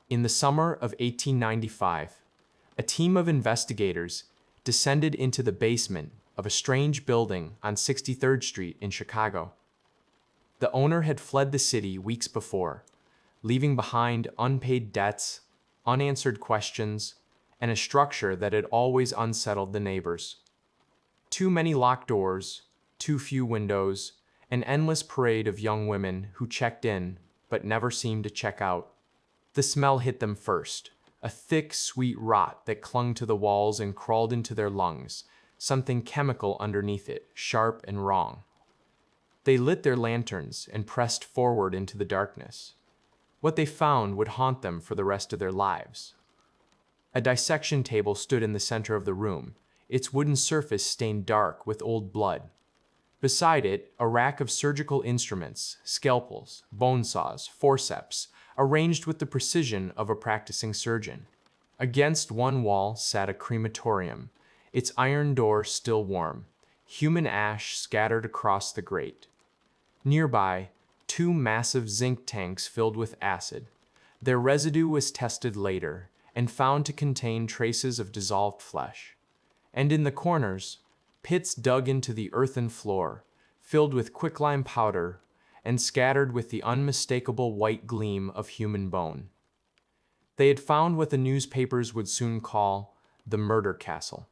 In the summer of 1895, a team of investigators descended into the basement of a strange building on 63rd Street in Chicago. The owner had fled the city weeks before, leaving behind unpaid debts, unanswered questions, and a structure that had always unsettled the neighbors. Too many locked doors, too few windows, an endless parade of young women who checked in but never seemed to check out. The smell hit them first, a thick, sweet rot that clung to the walls and crawled into their lungs, something chemical underneath it, sharp and wrong. They lit their lanterns and pressed forward into the darkness. What they found would haunt them for the rest of their lives. A dissection table stood in the center of the room, its wooden surface stained dark with old blood. Beside it, a rack of surgical instruments, scalpels, bone saws, forceps, arranged with the precision of a practicing surgeon. Against one wall sat a crematorium, its iron door still warm, human ash scattered across the grate. Nearby, two massive zinc tanks filled with acid. Their residue was tested later and found to contain traces of dissolved flesh. And in the corners, pits dug into the earthen floor, filled with quicklime powder and scattered with the unmistakable white gleam of human bone. They had found what the newspapers would soon call the murder castle.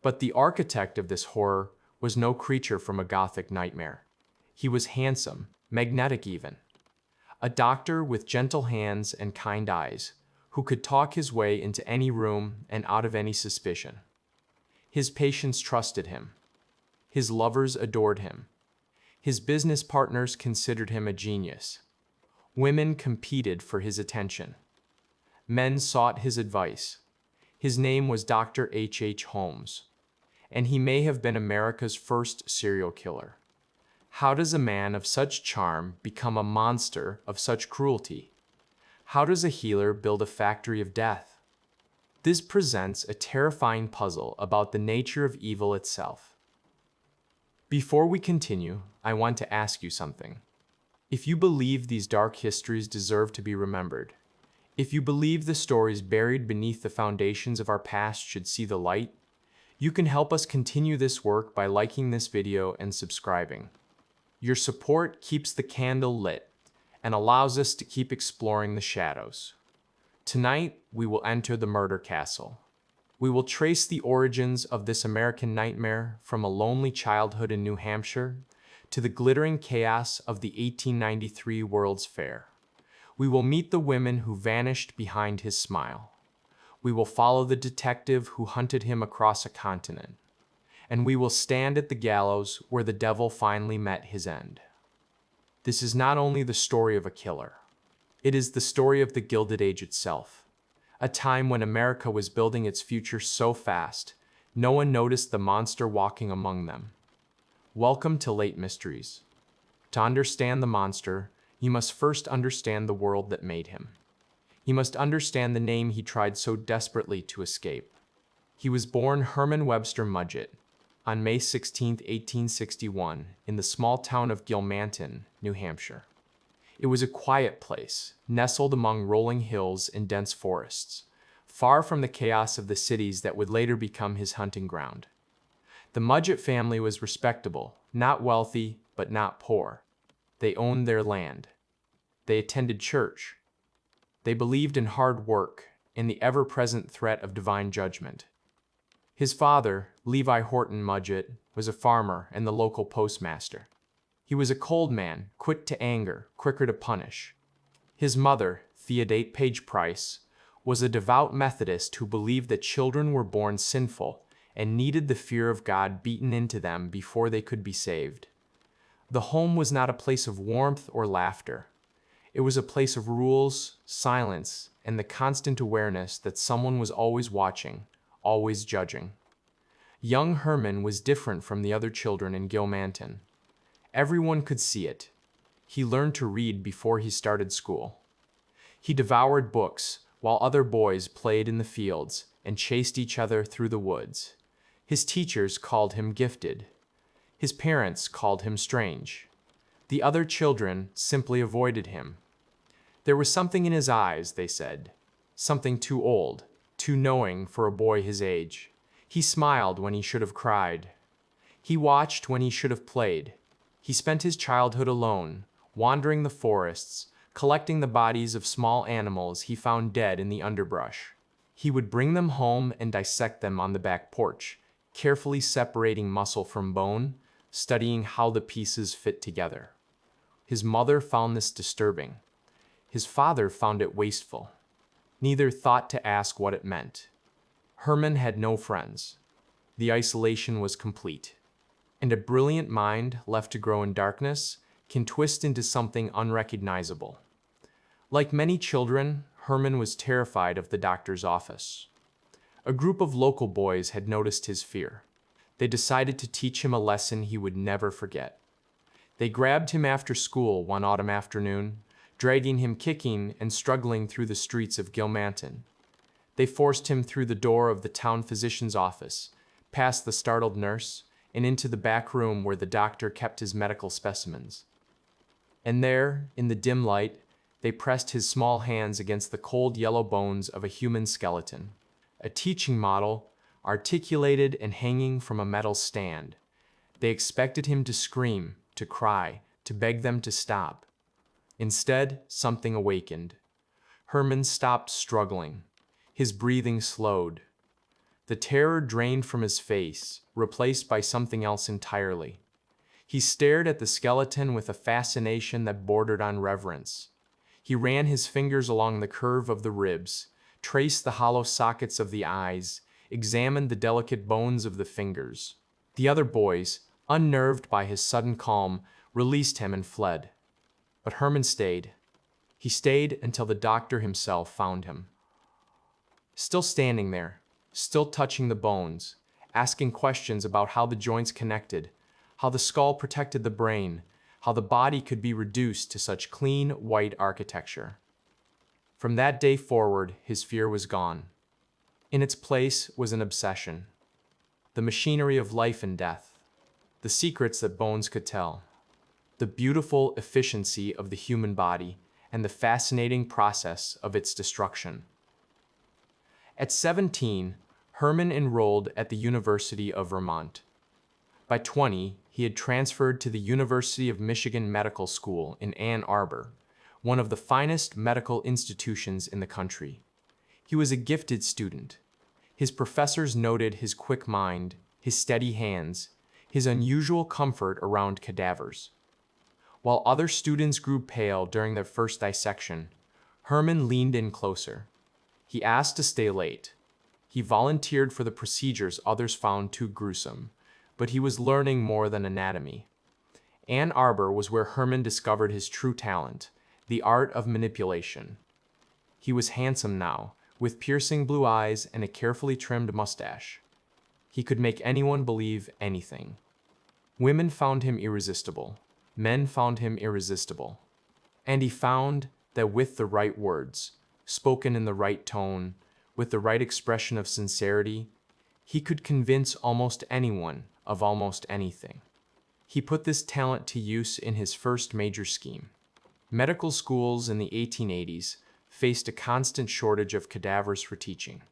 But the architect of this horror was no creature from a Gothic nightmare. He was handsome, magnetic even. A doctor with gentle hands and kind eyes, who could talk his way into any room and out of any suspicion. His patients trusted him. His lovers adored him. His business partners considered him a genius. Women competed for his attention. Men sought his advice. His name was Dr. H. Holmes, and he may have been America's first serial killer. How does a man of such charm become a monster of such cruelty? How does a healer build a factory of death? This presents a terrifying puzzle about the nature of evil itself. Before we continue, I want to ask you something. If you believe these dark histories deserve to be remembered, if you believe the stories buried beneath the foundations of our past should see the light, you can help us continue this work by liking this video and subscribing. Your support keeps the candle lit and allows us to keep exploring the shadows. Tonight, we will enter the murder castle. We will trace the origins of this American nightmare from a lonely childhood in New Hampshire to the glittering chaos of the 1893 World's Fair. We will meet the women who vanished behind his smile. We will follow the detective who hunted him across a continent. And we will stand at the gallows where the devil finally met his end. This is not only the story of a killer. It is the story of the Gilded Age itself, a time when America was building its future so fast, no one noticed the monster walking among them. Welcome to Late Mysteries. To understand the monster, you must first understand the world that made him. You must understand the name he tried so desperately to escape. He was born Herman Webster Mudgett on May 16, 1861, in the small town of Gilmanton, New Hampshire. It was a quiet place, nestled among rolling hills and dense forests, far from the chaos of the cities that would later become his hunting ground. The Mudgett family was respectable, not wealthy, but not poor. They owned their land. They attended church. They believed in hard work and the ever-present threat of divine judgment. His father, Levi Horton Mudgett, was a farmer and the local postmaster. He was a cold man, quick to anger, quicker to punish. His mother, Theodate Page Price, was a devout Methodist who believed that children were born sinful and needed the fear of God beaten into them before they could be saved. The home was not a place of warmth or laughter. It was a place of rules, silence, and the constant awareness that someone was always watching, always judging. Young Herman was different from the other children in Gilmanton. Everyone could see it. He learned to read before he started school. He devoured books while other boys played in the fields and chased each other through the woods. His teachers called him gifted. His parents called him strange. The other children simply avoided him. There was something in his eyes, they said. Something too old, too knowing for a boy his age. He smiled when he should have cried. He watched when he should have played. He spent his childhood alone, wandering the forests, collecting the bodies of small animals he found dead in the underbrush. He would bring them home and dissect them on the back porch, carefully separating muscle from bone, studying how the pieces fit together. His mother found this disturbing. His father found it wasteful. Neither thought to ask what it meant. Herman had no friends. The isolation was complete. And a brilliant mind left to grow in darkness can twist into something unrecognizable. Like many children, Herman was terrified of the doctor's office. A group of local boys had noticed his fear. They decided to teach him a lesson he would never forget. They grabbed him after school one autumn afternoon, dragging him kicking and struggling through the streets of Gilmanton. They forced him through the door of the town physician's office, past the startled nurse, and into the back room where the doctor kept his medical specimens. And there, in the dim light, they pressed his small hands against the cold yellow bones of a human skeleton, a teaching model, articulated and hanging from a metal stand. They expected him to scream, to cry, to beg them to stop. Instead, something awakened. Herman stopped struggling. His breathing slowed. The terror drained from his face, replaced by something else entirely. He stared at the skeleton with a fascination that bordered on reverence. He ran his fingers along the curve of the ribs, traced the hollow sockets of the eyes, examined the delicate bones of the fingers. The other boys, unnerved by his sudden calm, released him and fled. But Herman stayed. He stayed until the doctor himself found him. Still standing there, still touching the bones, asking questions about how the joints connected, how the skull protected the brain, how the body could be reduced to such clean, white architecture. From that day forward, his fear was gone. In its place was an obsession. The machinery of life and death. The secrets that bones could tell. The beautiful efficiency of the human body and the fascinating process of its destruction. At 17, Herman enrolled at the University of Vermont. By 20, he had transferred to the University of Michigan Medical School in Ann Arbor, one of the finest medical institutions in the country. He was a gifted student. His professors noted his quick mind, his steady hands, his unusual comfort around cadavers. While other students grew pale during their first dissection, Herman leaned in closer. He asked to stay late. He volunteered for the procedures others found too gruesome, but he was learning more than anatomy. Ann Arbor was where Herman discovered his true talent, the art of manipulation. He was handsome now, with piercing blue eyes and a carefully trimmed mustache. He could make anyone believe anything. Women found him irresistible. Men found him irresistible. And he found that with the right words, spoken in the right tone, with the right expression of sincerity, he could convince almost anyone of almost anything. He put this talent to use in his first major scheme. Medical schools in the 1880s faced a constant shortage of cadavers for teaching.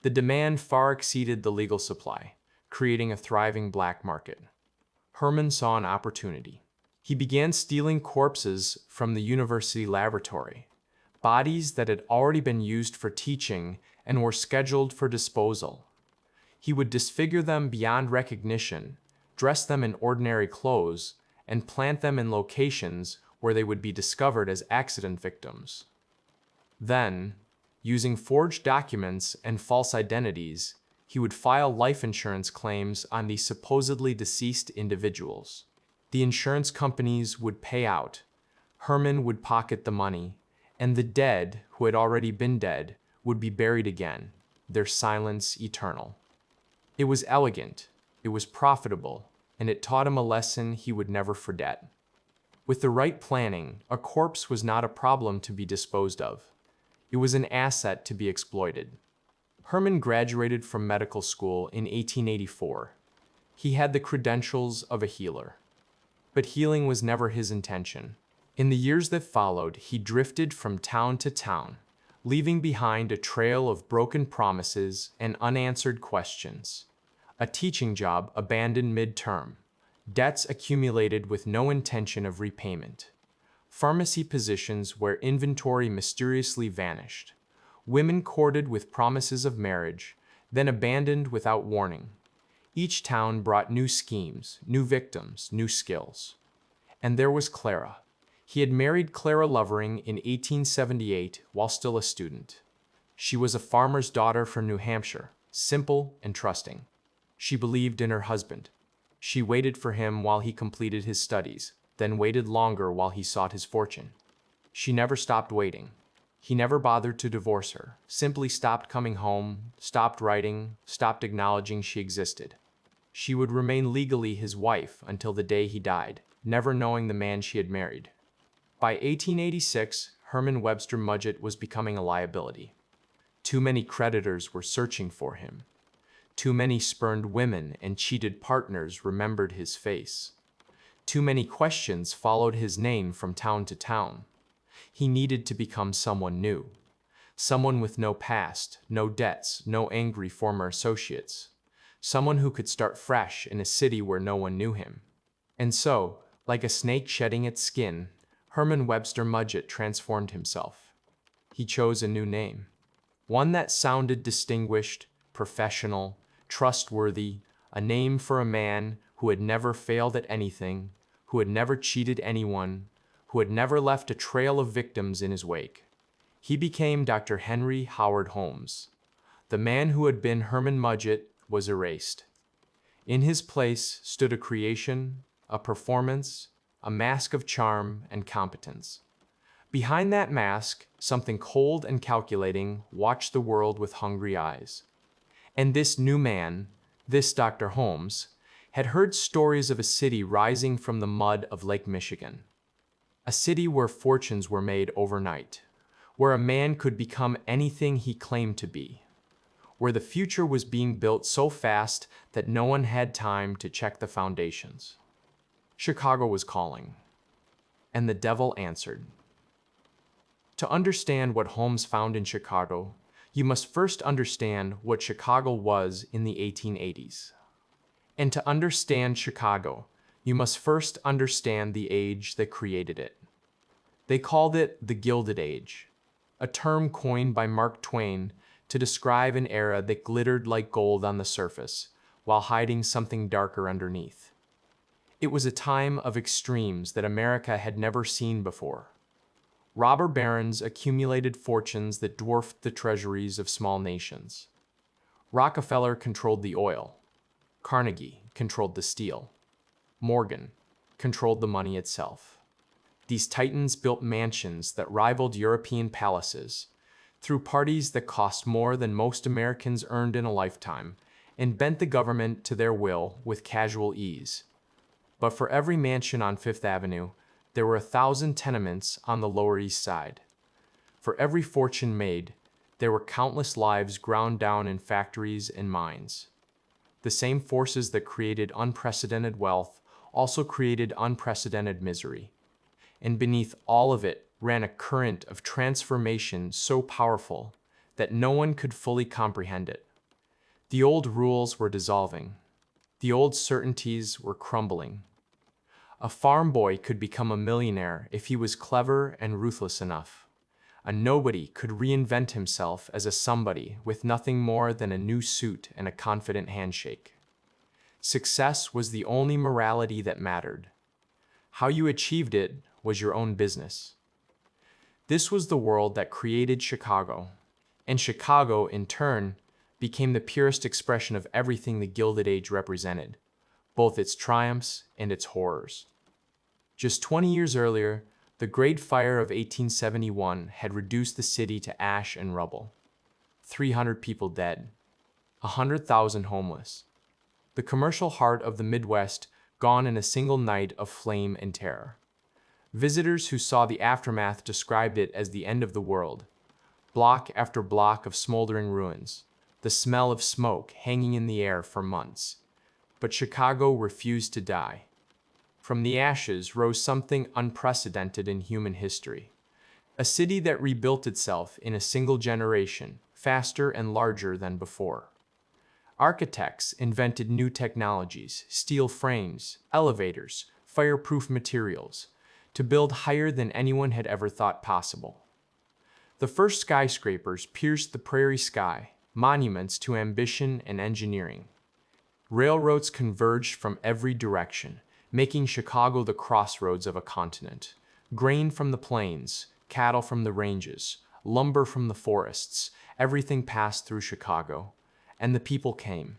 The demand far exceeded the legal supply, creating a thriving black market. Herman saw an opportunity. He began stealing corpses from the university laboratory, bodies that had already been used for teaching and were scheduled for disposal. He would disfigure them beyond recognition, dress them in ordinary clothes, and plant them in locations where they would be discovered as accident victims. Then, using forged documents and false identities, he would file life insurance claims on these supposedly deceased individuals. The insurance companies would pay out, Herman would pocket the money, and the dead, who had already been dead, would be buried again, their silence eternal. It was elegant, it was profitable, and it taught him a lesson he would never forget. With the right planning, a corpse was not a problem to be disposed of. It was an asset to be exploited. Herman graduated from medical school in 1884. He had the credentials of a healer. But healing was never his intention. In the years that followed, he drifted from town to town, leaving behind a trail of broken promises and unanswered questions. A teaching job abandoned mid-term, debts accumulated with no intention of repayment, pharmacy positions where inventory mysteriously vanished, women courted with promises of marriage, then abandoned without warning. Each town brought new schemes, new victims, new skills. And there was Clara. He had married Clara Lovering in 1878 while still a student. She was a farmer's daughter from New Hampshire, simple and trusting. She believed in her husband. She waited for him while he completed his studies, then waited longer while he sought his fortune. She never stopped waiting. He never bothered to divorce her, simply stopped coming home, stopped writing, stopped acknowledging she existed. She would remain legally his wife until the day he died, never knowing the man she had married. By 1886, Herman Webster Mudgett was becoming a liability. Too many creditors were searching for him. Too many spurned women and cheated partners remembered his face. Too many questions followed his name from town to town. He needed to become someone new. Someone with no past, no debts, no angry former associates. Someone who could start fresh in a city where no one knew him. And so, like a snake shedding its skin, Herman Webster Mudgett transformed himself. He chose a new name. One that sounded distinguished, professional, trustworthy, a name for a man who had never failed at anything, who had never cheated anyone, who had never left a trail of victims in his wake. He became Dr. Henry Howard Holmes. The man who had been Herman Mudgett was erased. In his place stood a creation, a performance, a mask of charm and competence. Behind that mask, something cold and calculating watched the world with hungry eyes. And this new man, this Dr. Holmes, had heard stories of a city rising from the mud of Lake Michigan. A city where fortunes were made overnight, where a man could become anything he claimed to be, where the future was being built so fast that no one had time to check the foundations. Chicago was calling, and the devil answered. To understand what Holmes found in Chicago, you must first understand what Chicago was in the 1880s. And to understand Chicago, you must first understand the age that created it. They called it the Gilded Age, a term coined by Mark Twain to describe an era that glittered like gold on the surface while hiding something darker underneath. It was a time of extremes that America had never seen before. Robber barons accumulated fortunes that dwarfed the treasuries of small nations. Rockefeller controlled the oil. Carnegie controlled the steel. Morgan controlled the money itself. These titans built mansions that rivaled European palaces, threw parties that cost more than most Americans earned in a lifetime, and bent the government to their will with casual ease. But for every mansion on Fifth Avenue, there were 1,000 tenements on the Lower East Side. For every fortune made, there were countless lives ground down in factories and mines. The same forces that created unprecedented wealth also created unprecedented misery. And beneath all of it ran a current of transformation so powerful that no one could fully comprehend it. The old rules were dissolving. The old certainties were crumbling. A farm boy could become a millionaire if he was clever and ruthless enough. A nobody could reinvent himself as a somebody with nothing more than a new suit and a confident handshake. Success was the only morality that mattered. How you achieved it was your own business. This was the world that created Chicago, and Chicago, in turn, became the purest expression of everything the Gilded Age represented, both its triumphs and its horrors. Just 20 years earlier, the Great Fire of 1871 had reduced the city to ash and rubble. 300 people dead, 100,000 homeless. The commercial heart of the Midwest gone in a single night of flame and terror. Visitors who saw the aftermath described it as the end of the world. Block after block of smoldering ruins, the smell of smoke hanging in the air for months. But Chicago refused to die. from the ashes rose something unprecedented in human history. A city that rebuilt itself in a single generation, faster and larger than before. Architects invented new technologies, steel frames, elevators, fireproof materials, to build higher than anyone had ever thought possible. The first skyscrapers pierced the prairie sky, monuments to ambition and engineering. Railroads converged from every direction, making Chicago the crossroads of a continent. Grain from the plains, cattle from the ranges, lumber from the forests, everything passed through Chicago, and the people came.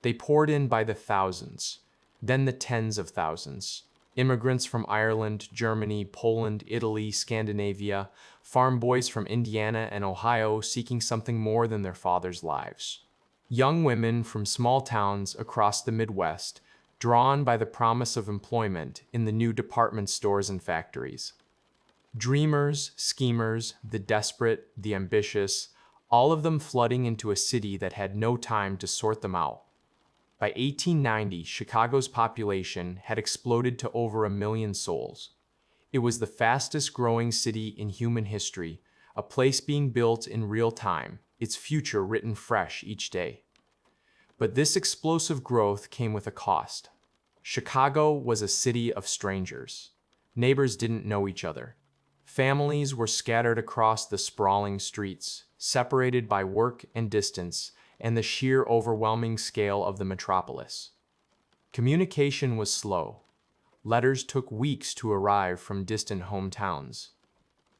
They poured in by the thousands, then the tens of thousands. Immigrants from Ireland, Germany, Poland, Italy, Scandinavia, farm boys from Indiana and Ohio seeking something more than their fathers' lives. Young women from small towns across the Midwest, drawn by the promise of employment in the new department stores and factories. Dreamers, schemers, the desperate, the ambitious, all of them flooding into a city that had no time to sort them out. By 1890, Chicago's population had exploded to over 1 million souls. It was the fastest growing city in human history, a place being built in real time, its future written fresh each day. But this explosive growth came with a cost. Chicago was a city of strangers. Neighbors didn't know each other. Families were scattered across the sprawling streets, separated by work and distance, and the sheer overwhelming scale of the metropolis. Communication was slow. Letters took weeks to arrive from distant hometowns.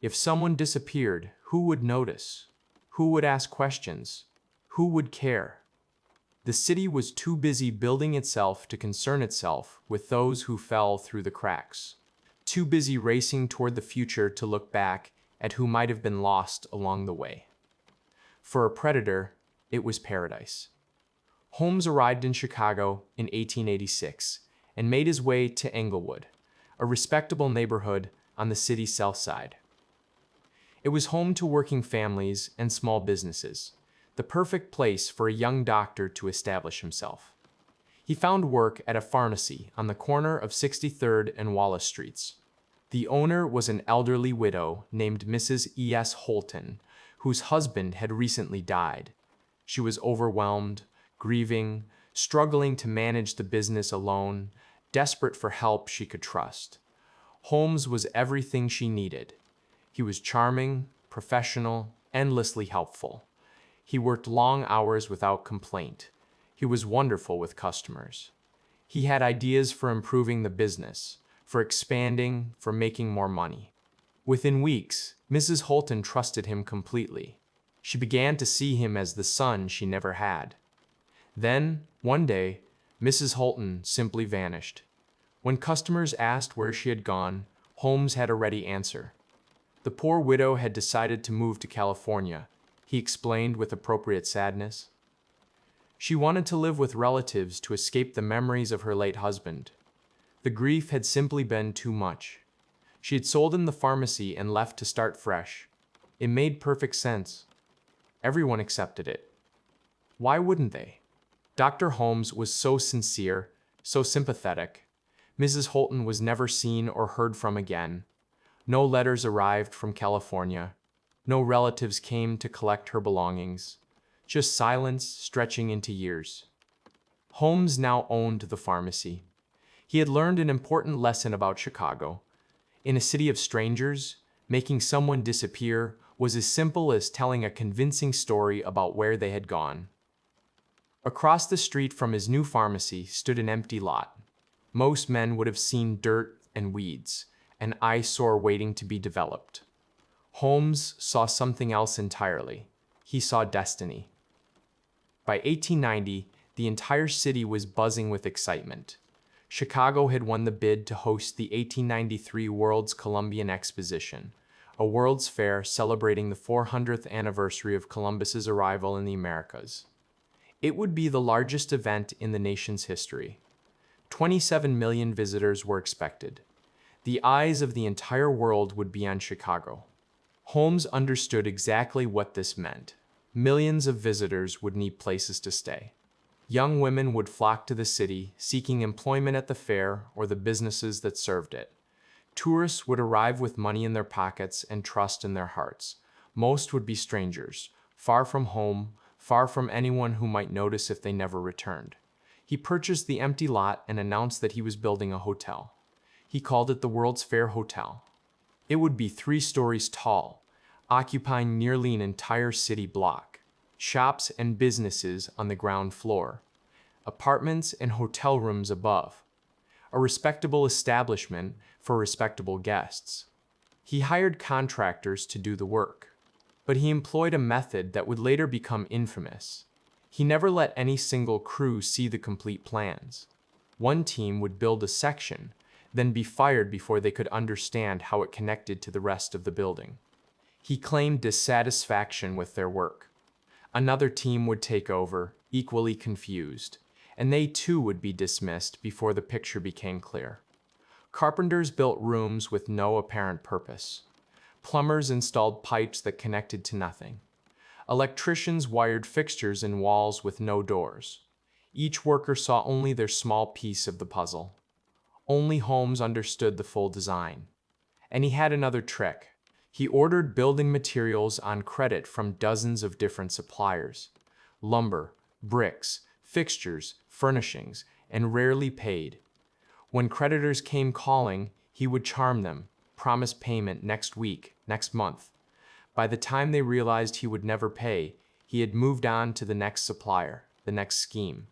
If someone disappeared, who would notice? Who would ask questions? Who would care? The city was too busy building itself to concern itself with those who fell through the cracks. Too busy racing toward the future to look back at who might have been lost along the way. For a predator, it was paradise. Holmes arrived in Chicago in 1886 and made his way to Englewood, a respectable neighborhood on the city's south side. It was home to working families and small businesses, the perfect place for a young doctor to establish himself. He found work at a pharmacy on the corner of 63rd and Wallace Streets. The owner was an elderly widow named Mrs. E.S. Holton, whose husband had recently died. She was overwhelmed, grieving, struggling to manage the business alone, desperate for help she could trust. Holmes was everything she needed. He was charming, professional, endlessly helpful. He worked long hours without complaint. He was wonderful with customers. He had ideas for improving the business, for expanding, for making more money. Within weeks, Mrs. Holton trusted him completely. She began to see him as the son she never had. Then, one day, Mrs. Holton simply vanished. When customers asked where she had gone, Holmes had a ready answer. The poor widow had decided to move to California, he explained with appropriate sadness. She wanted to live with relatives to escape the memories of her late husband. The grief had simply been too much. She had sold him the pharmacy and left to start fresh. It made perfect sense. Everyone accepted it. Why wouldn't they? Dr. Holmes was so sincere, so sympathetic. Mrs. Holton was never seen or heard from again. No letters arrived from California. No relatives came to collect her belongings. Just silence stretching into years. Holmes now owned the pharmacy. He had learned an important lesson about Chicago. In a city of strangers, making someone disappear was as simple as telling a convincing story about where they had gone. Across the street from his new pharmacy stood an empty lot. Most men would have seen dirt and weeds, an eyesore waiting to be developed. Holmes saw something else entirely. He saw destiny. By 1890, the entire city was buzzing with excitement. Chicago had won the bid to host the 1893 World's Columbian Exposition, a World's Fair celebrating the 400th anniversary of Columbus's arrival in the Americas. It would be the largest event in the nation's history. 27 million visitors were expected. The eyes of the entire world would be on Chicago. Holmes understood exactly what this meant. Millions of visitors would need places to stay. Young women would flock to the city, seeking employment at the fair or the businesses that served it. Tourists would arrive with money in their pockets and trust in their hearts. Most would be strangers, far from home, far from anyone who might notice if they never returned. He purchased the empty lot and announced that he was building a hotel. He called it the World's Fair Hotel. It would be 3 stories tall, occupying nearly an entire city block. Shops and businesses on the ground floor, apartments and hotel rooms above. A respectable establishment for respectable guests. He hired contractors to do the work, but he employed a method that would later become infamous. He never let any single crew see the complete plans. One team would build a section, then be fired before they could understand how it connected to the rest of the building. He claimed dissatisfaction with their work. Another team would take over, equally confused, and they too would be dismissed before the picture became clear. Carpenters built rooms with no apparent purpose. Plumbers installed pipes that connected to nothing. Electricians wired fixtures in walls with no doors. Each worker saw only their small piece of the puzzle. Only Holmes understood the full design. And he had another trick. He ordered building materials on credit from dozens of different suppliers. Lumber, bricks, fixtures, furnishings, and rarely paid. When creditors came calling, he would charm them, promise payment next week, next month. By the time they realized he would never pay, he had moved on to the next supplier, the next scheme.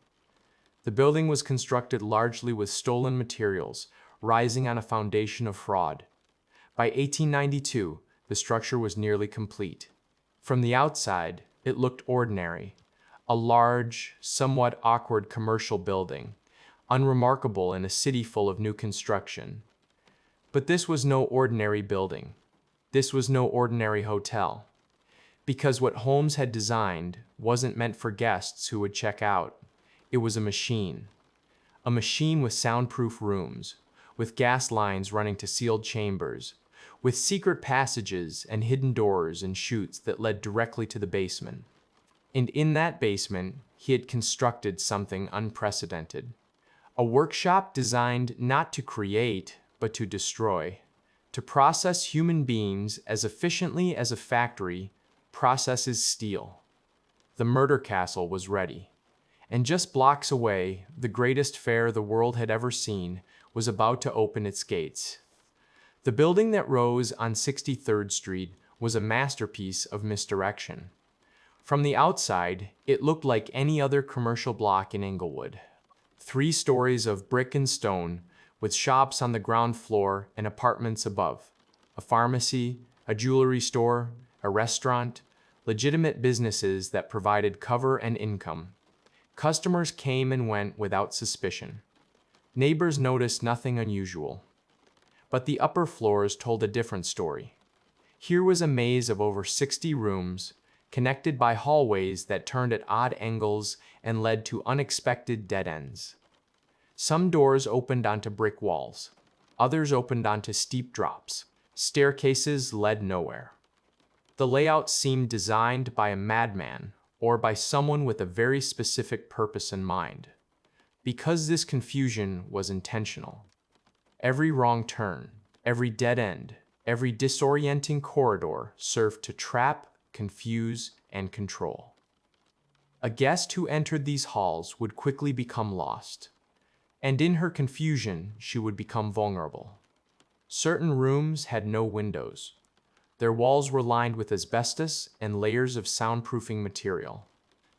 The building was constructed largely with stolen materials, rising on a foundation of fraud. By 1892, the structure was nearly complete. From the outside, it looked ordinary, a large, somewhat awkward commercial building, unremarkable in a city full of new construction. But this was no ordinary building. This was no ordinary hotel. Because what Holmes had designed wasn't meant for guests who would check out. It was a machine. A machine with soundproof rooms, with gas lines running to sealed chambers, with secret passages and hidden doors and chutes that led directly to the basement. And in that basement, he had constructed something unprecedented. A workshop designed not to create, but to destroy. To process human beings as efficiently as a factory processes steel. The murder castle was ready. And just blocks away, the greatest fair the world had ever seen was about to open its gates. The building that rose on 63rd Street was a masterpiece of misdirection. From the outside, it looked like any other commercial block in Inglewood. 3 stories of brick and stone, with shops on the ground floor and apartments above. A pharmacy, a jewelry store, a restaurant, legitimate businesses that provided cover and income. Customers came and went without suspicion. Neighbors noticed nothing unusual. But the upper floors told a different story. Here was a maze of over 60 rooms, connected by hallways that turned at odd angles and led to unexpected dead ends. Some doors opened onto brick walls. Others opened onto steep drops. Staircases led nowhere. The layout seemed designed by a madman or by someone with a very specific purpose in mind. Because this confusion was intentional. Every wrong turn, every dead end, every disorienting corridor served to trap, confuse, and control. A guest who entered these halls would quickly become lost, and in her confusion, she would become vulnerable. Certain rooms had no windows. Their walls were lined with asbestos and layers of soundproofing material.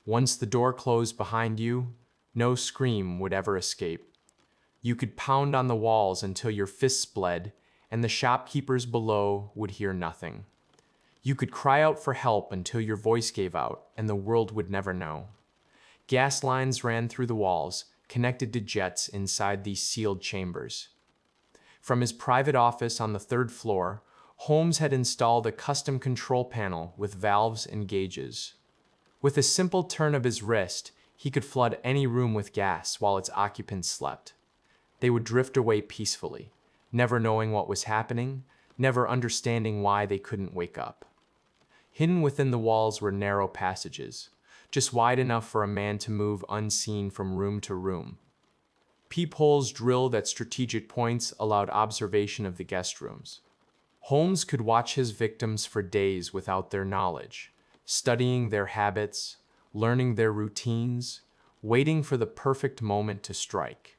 Once the door closed behind you, no scream would ever escape. You could pound on the walls until your fists bled, and the shopkeepers below would hear nothing. You could cry out for help until your voice gave out, and the world would never know. Gas lines ran through the walls, connected to jets inside these sealed chambers. From his private office on the 3rd floor, Holmes had installed a custom control panel with valves and gauges. With a simple turn of his wrist, he could flood any room with gas while its occupants slept. They would drift away peacefully, never knowing what was happening, never understanding why they couldn't wake up. Hidden within the walls were narrow passages. just wide enough for a man to move unseen from room to room. Peepholes drilled at strategic points allowed observation of the guest rooms. Holmes could watch his victims for days without their knowledge, studying their habits, learning their routines, waiting for the perfect moment to strike.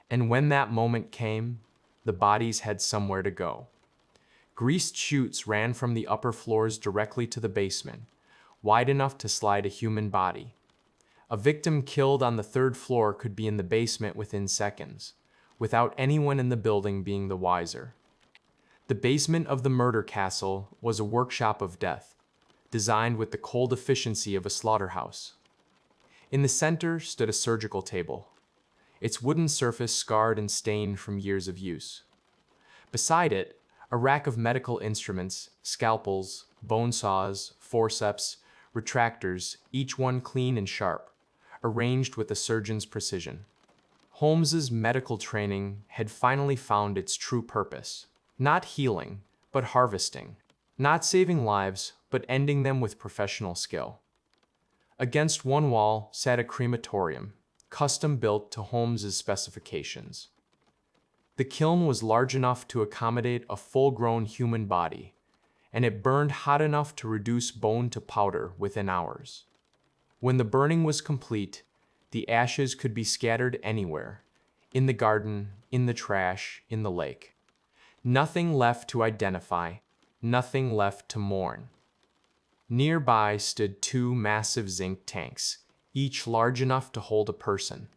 And when that moment came, the bodies had somewhere to go. Greased chutes ran from the upper floors directly to the basement, wide enough to slide a human body. A victim killed on the third floor could be in the basement within seconds, without anyone in the building being the wiser. The basement of the murder castle was a workshop of death, designed with the cold efficiency of a slaughterhouse. In the center stood a surgical table, its wooden surface scarred and stained from years of use. Beside it, a rack of medical instruments, scalpels, bone saws, forceps, retractors, each one clean and sharp, arranged with a surgeon's precision. Holmes's medical training had finally found its true purpose, not healing, but harvesting, not saving lives, but ending them with professional skill. Against one wall sat a crematorium, custom built to Holmes's specifications. The kiln was large enough to accommodate a full-grown human body, and it burned hot enough to reduce bone to powder within hours. When the burning was complete, the ashes could be scattered anywhere, in the garden, in the trash, in the lake. Nothing left to identify, nothing left to mourn. Nearby stood two massive zinc tanks, each large enough to hold a person.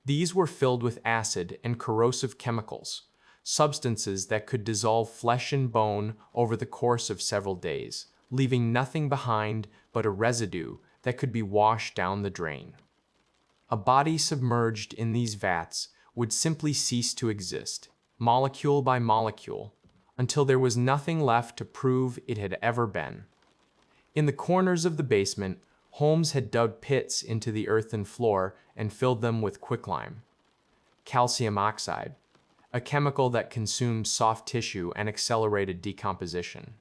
These were filled with acid and corrosive chemicals, substances that could dissolve flesh and bone over the course of several days, leaving nothing behind but a residue that could be washed down the drain. A body submerged in these vats would simply cease to exist, molecule by molecule, until there was nothing left to prove it had ever been. In the corners of the basement, Holmes had dug pits into the earthen floor and filled them with quicklime, calcium oxide, a chemical that consumed soft tissue and accelerated decomposition.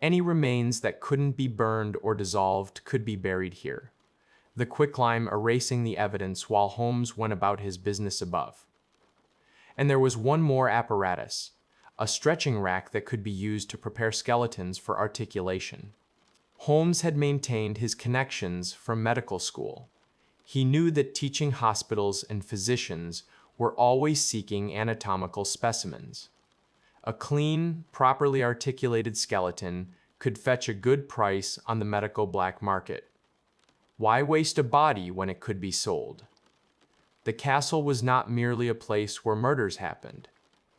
Any remains that couldn't be burned or dissolved could be buried here, the quicklime erasing the evidence while Holmes went about his business above. And there was one more apparatus, a stretching rack that could be used to prepare skeletons for articulation. Holmes had maintained his connections from medical school. He knew that teaching hospitals and physicians were always seeking anatomical specimens. A clean, properly articulated skeleton could fetch a good price on the medical black market. Why waste a body when it could be sold? The castle was not merely a place where murders happened.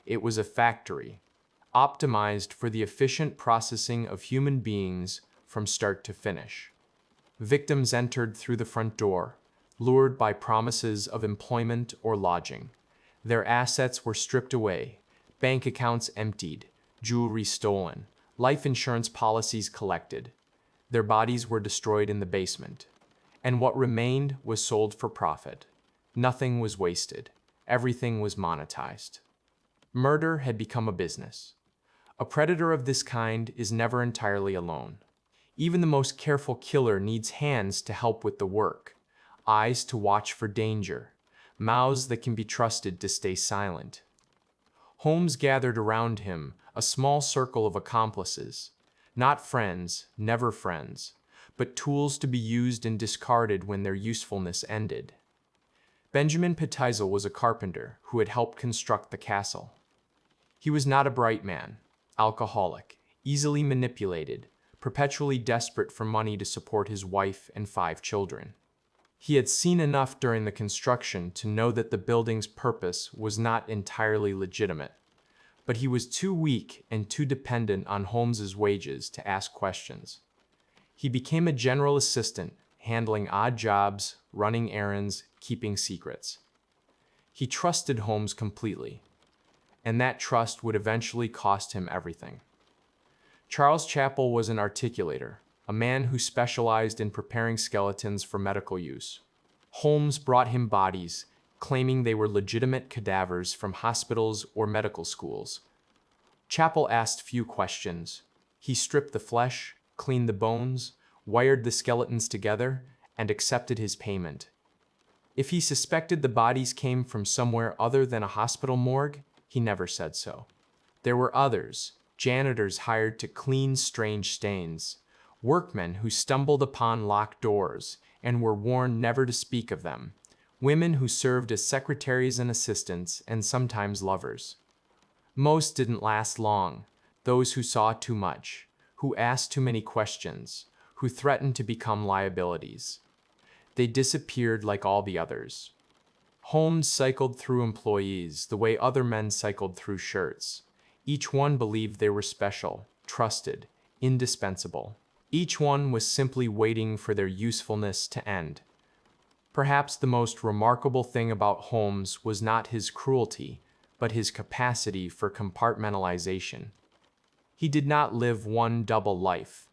It was a factory, optimized for the efficient processing of human beings from start to finish. Victims entered through the front door, lured by promises of employment or lodging. Their assets were stripped away, bank accounts emptied, jewelry stolen, life insurance policies collected. Their bodies were destroyed in the basement, and what remained was sold for profit. Nothing was wasted. Everything was monetized. Murder had become a business. A predator of this kind is never entirely alone. Even the most careful killer needs hands to help with the work, eyes to watch for danger, mouths that can be trusted to stay silent. Holmes gathered around him a small circle of accomplices, not friends, never friends, but tools to be used and discarded when their usefulness ended. Benjamin Petitzel was a carpenter who had helped construct the castle. He was not a bright man, alcoholic, easily manipulated, perpetually desperate for money to support his wife and 5 children. He had seen enough during the construction to know that the building's purpose was not entirely legitimate, but he was too weak and too dependent on Holmes's wages to ask questions. He became a general assistant, handling odd jobs, running errands, keeping secrets. He trusted Holmes completely, and that trust would eventually cost him everything. Charles Chappell was an articulator, a man who specialized in preparing skeletons for medical use. Holmes brought him bodies, claiming they were legitimate cadavers from hospitals or medical schools. Chappell asked few questions. He stripped the flesh, cleaned the bones, wired the skeletons together, and accepted his payment. If he suspected the bodies came from somewhere other than a hospital morgue, he never said so. There were others, janitors hired to clean strange stains, workmen who stumbled upon locked doors and were warned never to speak of them, women who served as secretaries and assistants and sometimes lovers. Most didn't last long, those who saw too much, who asked too many questions, who threatened to become liabilities. They disappeared like all the others. Holmes cycled through employees the way other men cycled through shirts. Each one believed they were special, trusted, indispensable. Each one was simply waiting for their usefulness to end. Perhaps the most remarkable thing about Holmes was not his cruelty, but his capacity for compartmentalization. He did not live one double life.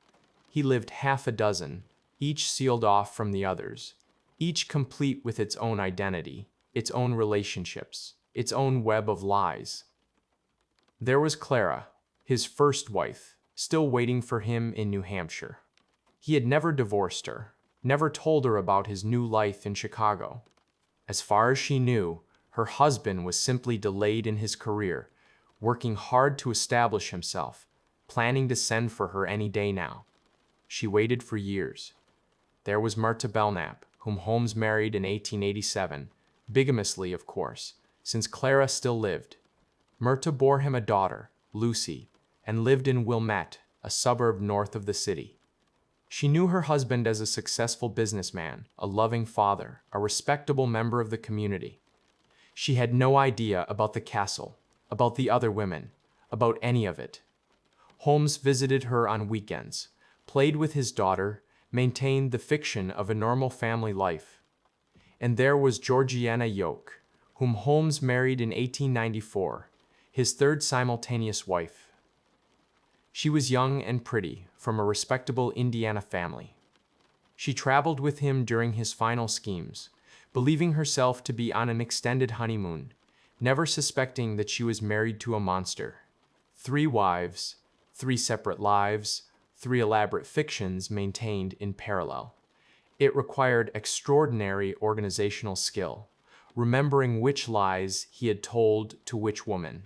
He lived half a dozen, each sealed off from the others, each complete with its own identity, its own relationships, its own web of lies. There was Clara, his first wife, still waiting for him in New Hampshire. He had never divorced her, never told her about his new life in Chicago. As far as she knew, her husband was simply delayed in his career, working hard to establish himself, planning to send for her any day now. She waited for years. There was Myrta Belknap, whom Holmes married in 1887, bigamously, of course, since Clara still lived. Myrta bore him a daughter, Lucy, and lived in Wilmette, a suburb north of the city. She knew her husband as a successful businessman, a loving father, a respectable member of the community. She had no idea about the castle, about the other women, about any of it. Holmes visited her on weekends, played with his daughter, maintained the fiction of a normal family life. And there was Georgiana Yoke, whom Holmes married in 1894, his third simultaneous wife. She was young and pretty, from a respectable Indiana family. She traveled with him during his final schemes, believing herself to be on an extended honeymoon, never suspecting that she was married to a monster. 3 wives, 3 separate lives, 3 elaborate fictions maintained in parallel. It required extraordinary organizational skill, remembering which lies he had told to which woman,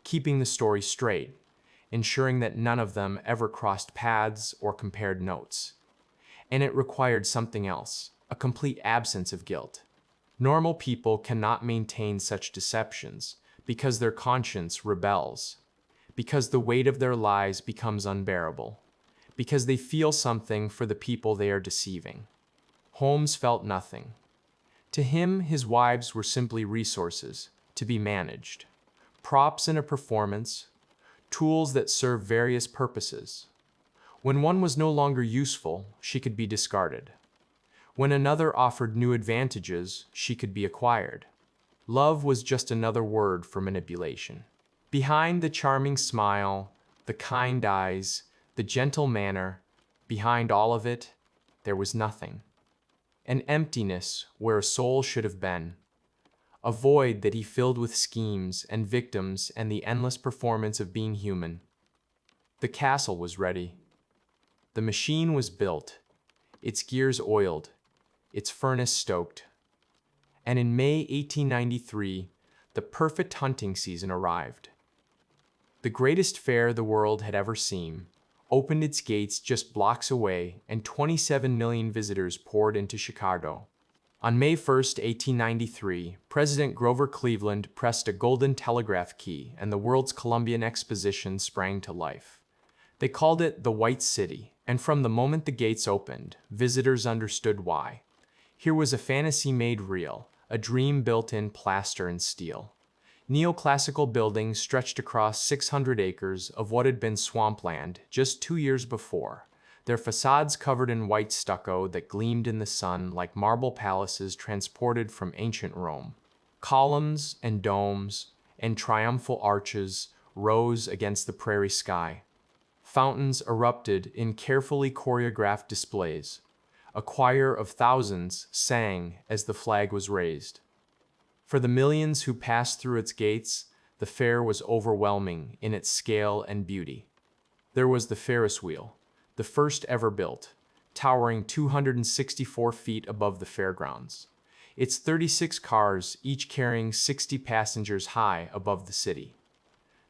keeping the story straight, ensuring that none of them ever crossed paths or compared notes. And it required something else, a complete absence of guilt. Normal people cannot maintain such deceptions because their conscience rebels, because the weight of their lies becomes unbearable, because they feel something for the people they are deceiving. Holmes felt nothing. To him, his wives were simply resources to be managed, props in a performance, tools that serve various purposes. When one was no longer useful, she could be discarded. When another offered new advantages, she could be acquired. Love was just another word for manipulation. Behind the charming smile, the kind eyes, the gentle manner, behind all of it, there was nothing. An emptiness where a soul should have been. A void that he filled with schemes and victims and the endless performance of being human. The castle was ready. The machine was built, its gears oiled, its furnace stoked. And in May 1893, the perfect hunting season arrived. The greatest fair the world had ever seen opened its gates just blocks away, and 27 million visitors poured into Chicago. On May 1, 1893, President Grover Cleveland pressed a golden telegraph key, and the world's Columbian Exposition sprang to life. They called it the White City, and from the moment the gates opened, visitors understood why. Here was a fantasy made real, a dream built in plaster and steel. Neoclassical buildings stretched across 600 acres of what had been swampland just 2 years before, their facades covered in white stucco that gleamed in the sun like marble palaces transported from ancient Rome. Columns and domes and triumphal arches rose against the prairie sky. Fountains erupted in carefully choreographed displays. A choir of thousands sang as the flag was raised. For the millions who passed through its gates, the fair was overwhelming in its scale and beauty. There was the Ferris wheel, the first ever built, towering 264 feet above the fairgrounds. Its 36 cars, each carrying 60 passengers high above the city.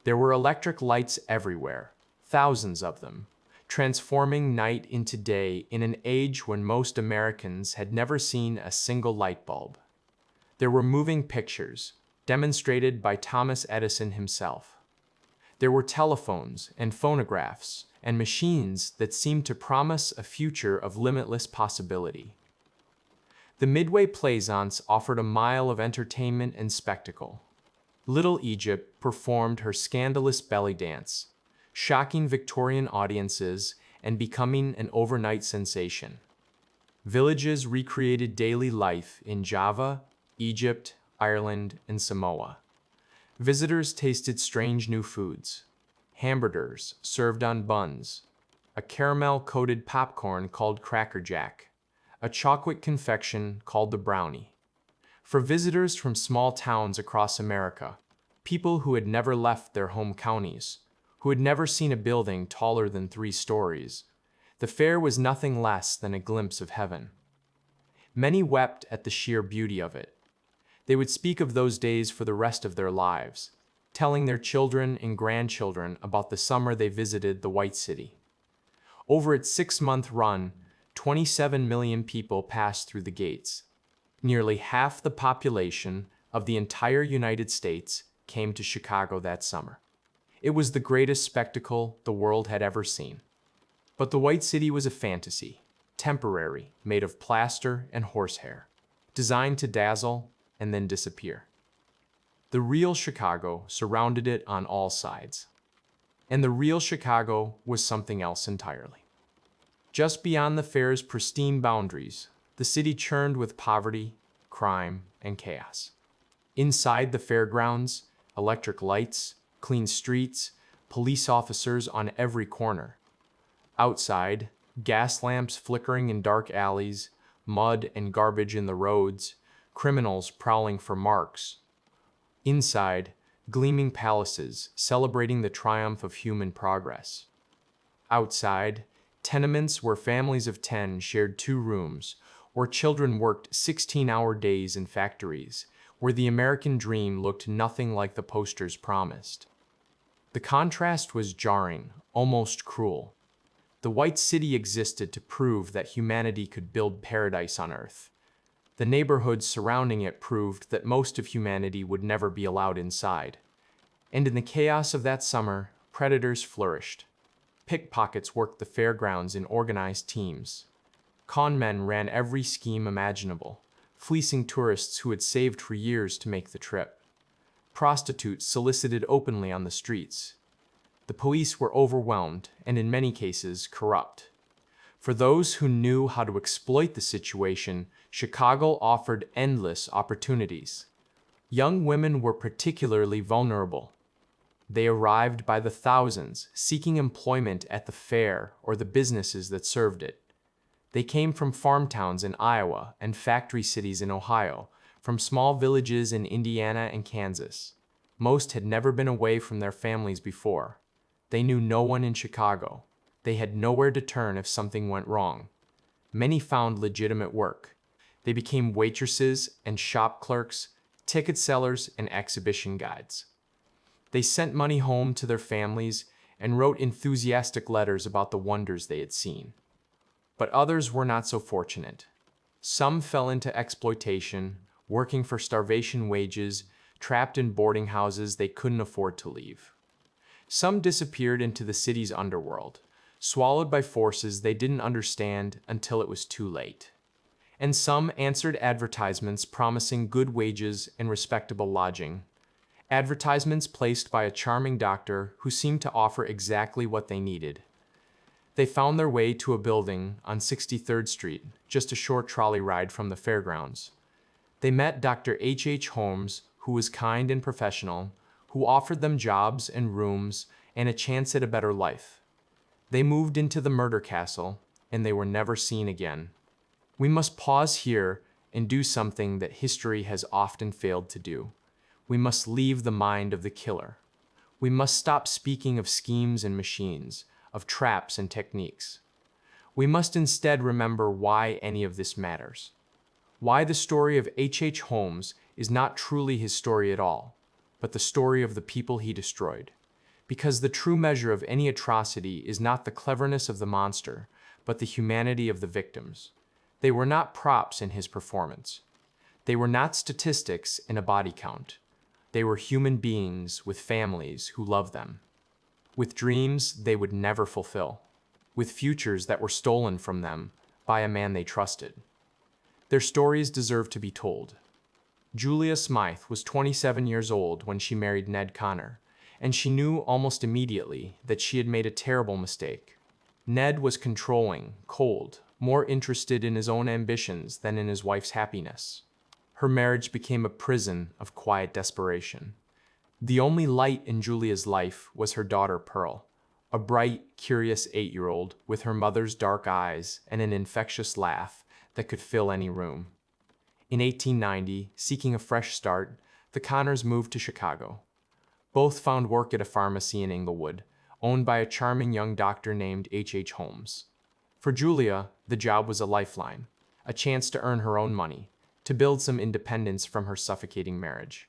There were electric lights everywhere, thousands of them, transforming night into day in an age when most Americans had never seen a single light bulb. There were moving pictures, demonstrated by Thomas Edison himself. There were telephones and phonographs and machines that seemed to promise a future of limitless possibility. The Midway Plaisance offered a mile of entertainment and spectacle. Little Egypt performed her scandalous belly dance, shocking Victorian audiences and becoming an overnight sensation. Villages recreated daily life in Java, Egypt, Ireland, and Samoa. Visitors tasted strange new foods. Hamburgers served on buns, a caramel-coated popcorn called Cracker Jack, a chocolate confection called the brownie. For visitors from small towns across America, people who had never left their home counties, who had never seen a building taller than 3 stories, the fair was nothing less than a glimpse of heaven. Many wept at the sheer beauty of it. They would speak of those days for the rest of their lives, telling their children and grandchildren about the summer they visited the White City. Over its 6-month run, 27 million people passed through the gates. Nearly half the population of the entire United States came to Chicago that summer. It was the greatest spectacle the world had ever seen. But the White City was a fantasy, temporary, made of plaster and horsehair, designed to dazzle and then disappear. The real Chicago surrounded it on all sides. And the real Chicago was something else entirely. Just beyond the fair's pristine boundaries, the city churned with poverty, crime, and chaos. Inside the fairgrounds, electric lights, clean streets, police officers on every corner. Outside, gas lamps flickering in dark alleys, mud and garbage in the roads, criminals prowling for marks. Inside, gleaming palaces celebrating the triumph of human progress. Outside, tenements where families of 10 shared 2 rooms, where children worked 16-hour days in factories, where the American dream looked nothing like the posters promised. The contrast was jarring, almost cruel. The White City existed to prove that humanity could build paradise on Earth. The neighborhoods surrounding it proved that most of humanity would never be allowed inside. And in the chaos of that summer, predators flourished. Pickpockets worked the fairgrounds in organized teams. Con men ran every scheme imaginable, fleecing tourists who had saved for years to make the trip. Prostitutes solicited openly on the streets. The police were overwhelmed and in many cases corrupt. For those who knew how to exploit the situation, Chicago offered endless opportunities. Young women were particularly vulnerable. They arrived by the thousands, seeking employment at the fair or the businesses that served it. They came from farm towns in Iowa and factory cities in Ohio, from small villages in Indiana and Kansas. Most had never been away from their families before. They knew no one in Chicago. They had nowhere to turn if something went wrong. Many found legitimate work. They became waitresses and shop clerks, ticket sellers and exhibition guides. They sent money home to their families and wrote enthusiastic letters about the wonders they had seen. But others were not so fortunate. Some fell into exploitation, working for starvation wages, trapped in boarding houses they couldn't afford to leave. Some disappeared into the city's underworld, swallowed by forces they didn't understand until it was too late. And some answered advertisements promising good wages and respectable lodging. Advertisements placed by a charming doctor who seemed to offer exactly what they needed. They found their way to a building on 63rd Street, just a short trolley ride from the fairgrounds. They met Dr. H. Holmes, who was kind and professional, who offered them jobs and rooms and a chance at a better life. They moved into the murder castle, and they were never seen again. We must pause here and do something that history has often failed to do. We must leave the mind of the killer. We must stop speaking of schemes and machines, of traps and techniques. We must instead remember why any of this matters. Why the story of H. Holmes is not truly his story at all, but the story of the people he destroyed. Because the true measure of any atrocity is not the cleverness of the monster, but the humanity of the victims. They were not props in his performance. They were not statistics in a body count. They were human beings with families who loved them, with dreams they would never fulfill, with futures that were stolen from them by a man they trusted. Their stories deserve to be told. Julia Smythe was 27 years old when she married Ned Connor, and she knew almost immediately that she had made a terrible mistake. Ned was controlling, cold, more interested in his own ambitions than in his wife's happiness. Her marriage became a prison of quiet desperation. The only light in Julia's life was her daughter Pearl, a bright, curious 8-year-old with her mother's dark eyes and an infectious laugh that could fill any room. In 1890, seeking a fresh start, the Connors moved to Chicago. Both found work at a pharmacy in Englewood, owned by a charming young doctor named H. Holmes. For Julia, the job was a lifeline, a chance to earn her own money, to build some independence from her suffocating marriage.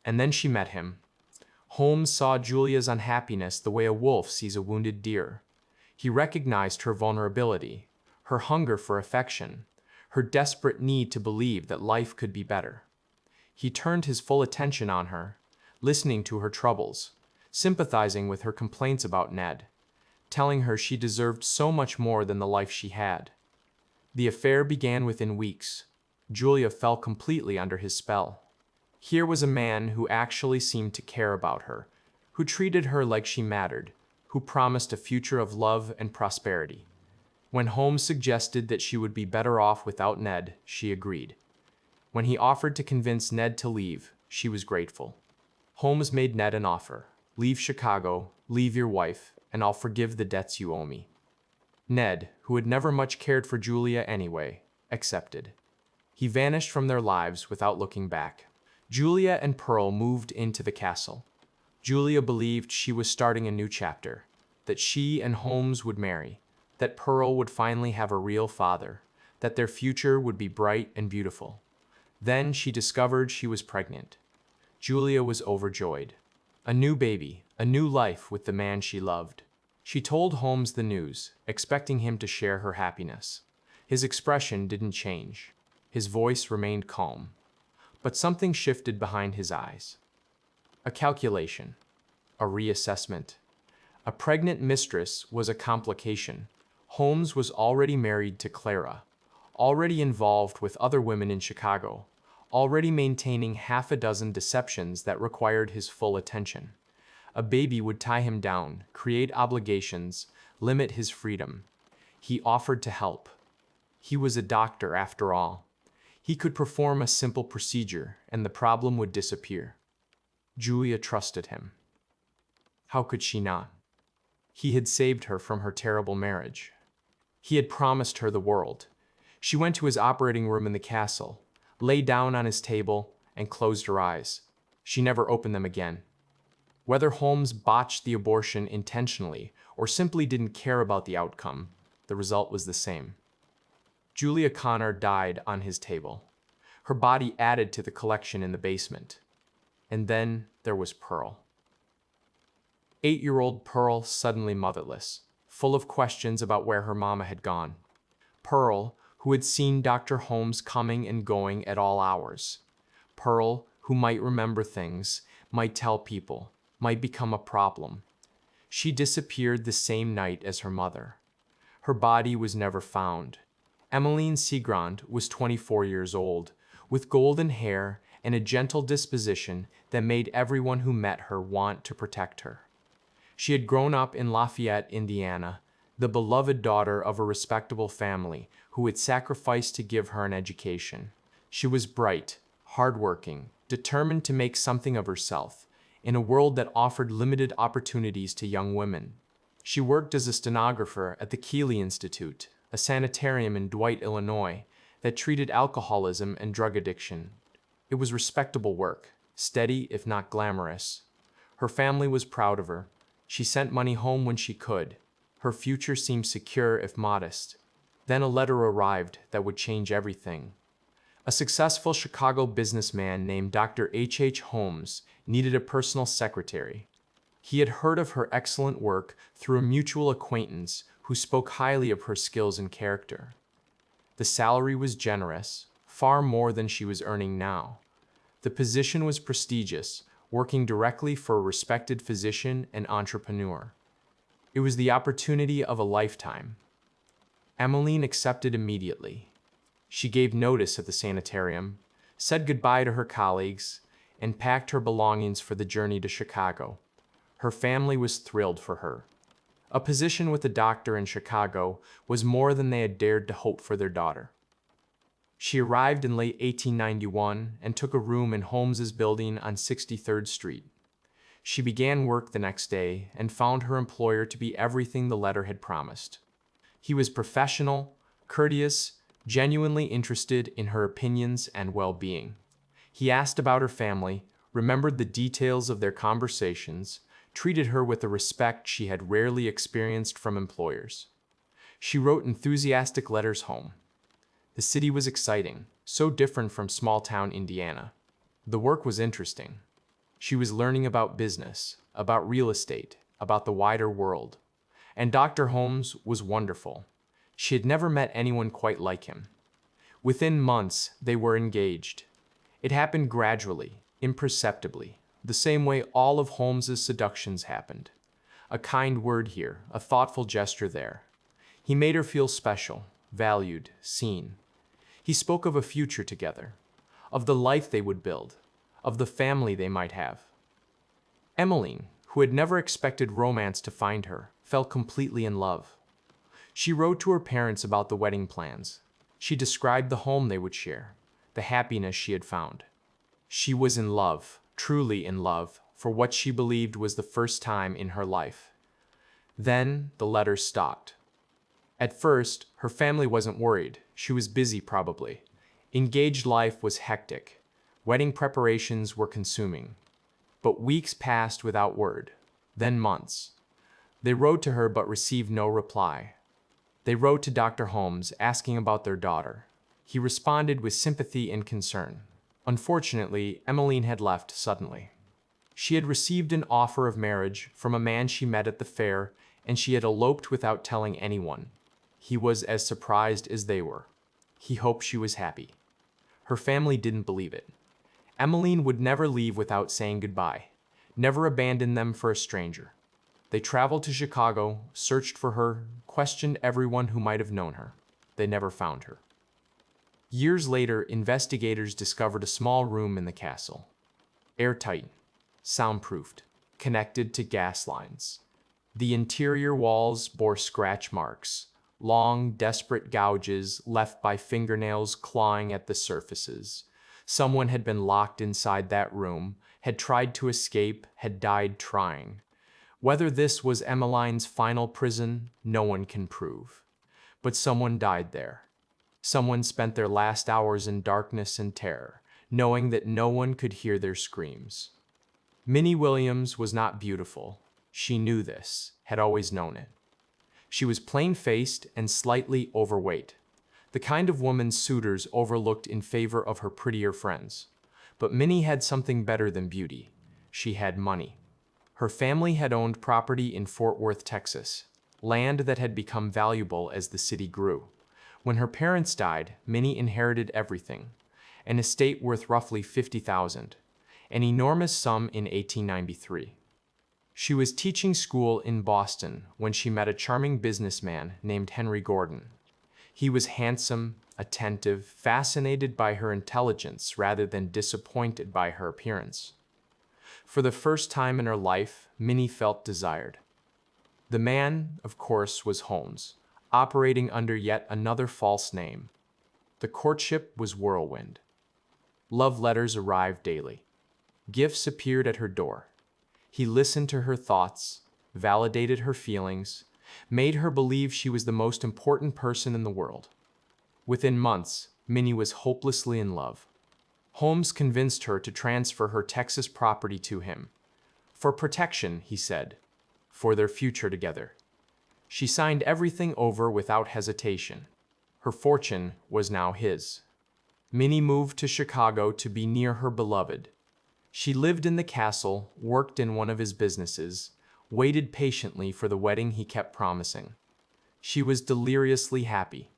And then she met him. Holmes saw Julia's unhappiness the way a wolf sees a wounded deer. He recognized her vulnerability, her hunger for affection, her desperate need to believe that life could be better. He turned his full attention on her, listening to her troubles, sympathizing with her complaints about Ned, telling her she deserved so much more than the life she had. The affair began within weeks. Julia fell completely under his spell. Here was a man who actually seemed to care about her, who treated her like she mattered, who promised a future of love and prosperity. When Holmes suggested that she would be better off without Ned, she agreed. When he offered to convince Ned to leave, she was grateful. Holmes made Ned an offer. Leave Chicago, leave your wife, and I'll forgive the debts you owe me. Ned, who had never much cared for Julia anyway, accepted. He vanished from their lives without looking back. Julia and Pearl moved into the castle. Julia believed she was starting a new chapter, that she and Holmes would marry, that Pearl would finally have a real father, that their future would be bright and beautiful. Then she discovered she was pregnant. Julia was overjoyed. A new baby, a new life with the man she loved. She told Holmes the news, expecting him to share her happiness. His expression didn't change. His voice remained calm. But something shifted behind his eyes. A calculation, a reassessment. A pregnant mistress was a complication. Holmes was already married to Clara, already involved with other women in Chicago, already maintaining half a dozen deceptions that required his full attention. A baby would tie him down, create obligations, limit his freedom. He offered to help. He was a doctor after all. He could perform a simple procedure, and the problem would disappear. Julia trusted him. How could she not? He had saved her from her terrible marriage. He had promised her the world. She went to his operating room in the castle, lay down on his table, and closed her eyes. She never opened them again. Whether Holmes botched the abortion intentionally or simply didn't care about the outcome, the result was the same. Julia Connor died on his table. Her body added to the collection in the basement. And then there was Pearl. 8-year-old Pearl suddenly motherless, full of questions about where her mama had gone. Pearl, who had seen Dr. Holmes coming and going at all hours. Pearl, who might remember things, might tell people, might become a problem. She disappeared the same night as her mother. Her body was never found. Emmeline Seagrand was 24 years old, with golden hair and a gentle disposition that made everyone who met her want to protect her. She had grown up in Lafayette, Indiana, the beloved daughter of a respectable family who had sacrificed to give her an education. She was bright, hardworking, determined to make something of herself in a world that offered limited opportunities to young women. She worked as a stenographer at the Keeley Institute, a sanitarium in Dwight, Illinois, that treated alcoholism and drug addiction. It was respectable work, steady if not glamorous. Her family was proud of her. She sent money home when she could. Her future seemed secure if modest. Then a letter arrived that would change everything. A successful Chicago businessman named Dr. H. Holmes needed a personal secretary. He had heard of her excellent work through a mutual acquaintance who spoke highly of her skills and character. The salary was generous, far more than she was earning now. The position was prestigious, working directly for a respected physician and entrepreneur. It was the opportunity of a lifetime. Emmeline accepted immediately. She gave notice at the sanitarium, said goodbye to her colleagues, and packed her belongings for the journey to Chicago. Her family was thrilled for her. A position with a doctor in Chicago was more than they had dared to hope for their daughter. She arrived in late 1891 and took a room in Holmes's building on 63rd Street. She began work the next day and found her employer to be everything the letter had promised. He was professional, courteous, genuinely interested in her opinions and well-being. He asked about her family, remembered the details of their conversations, treated her with a respect she had rarely experienced from employers. She wrote enthusiastic letters home. The city was exciting, so different from small-town Indiana. The work was interesting. She was learning about business, about real estate, about the wider world. And Dr. Holmes was wonderful. She had never met anyone quite like him. Within months, they were engaged. It happened gradually, imperceptibly, the same way all of Holmes's seductions happened. A kind word here, a thoughtful gesture there. He made her feel special, valued, seen. He spoke of a future together, of the life they would build, of the family they might have. Emmeline, who had never expected romance to find her, fell completely in love. She wrote to her parents about the wedding plans. She described the home they would share, the happiness she had found. She was in love, truly in love, for what she believed was the first time in her life. Then the letters stopped. At first, her family wasn't worried. She was busy, probably. Engaged life was hectic. Wedding preparations were consuming. But weeks passed without word, then months. They wrote to her but received no reply. They wrote to Dr. Holmes asking about their daughter. He responded with sympathy and concern. Unfortunately, Emmeline had left suddenly. She had received an offer of marriage from a man she met at the fair, and she had eloped without telling anyone. He was as surprised as they were. He hoped she was happy. Her family didn't believe it. Emmeline would never leave without saying goodbye, never abandon them for a stranger. They traveled to Chicago, searched for her, questioned everyone who might have known her. They never found her. Years later, investigators discovered a small room in the castle. Airtight, soundproofed, connected to gas lines. The interior walls bore scratch marks, long, desperate gouges left by fingernails clawing at the surfaces. Someone had been locked inside that room, had tried to escape, had died trying. Whether this was Emmeline's final prison, no one can prove. But someone died there. Someone spent their last hours in darkness and terror, knowing that no one could hear their screams. Minnie Williams was not beautiful. She knew this, had always known it. She was plain-faced and slightly overweight, the kind of woman suitors overlooked in favor of her prettier friends. But Minnie had something better than beauty. She had money. Her family had owned property in Fort Worth, Texas, land that had become valuable as the city grew. When her parents died, Minnie inherited everything, an estate worth roughly $50,000, an enormous sum in 1893. She was teaching school in Boston when she met a charming businessman named Henry Gordon. He was handsome, attentive, fascinated by her intelligence rather than disappointed by her appearance. For the first time in her life, Minnie felt desired. The man, of course, was Holmes, operating under yet another false name. The courtship was whirlwind. Love letters arrived daily. Gifts appeared at her door. He listened to her thoughts, validated her feelings, made her believe she was the most important person in the world. Within months, Minnie was hopelessly in love. Holmes convinced her to transfer her Texas property to him. For protection, he said, for their future together. She signed everything over without hesitation. Her fortune was now his. Minnie moved to Chicago to be near her beloved. She lived in the castle, worked in one of his businesses, waited patiently for the wedding he kept promising. She was deliriously happy.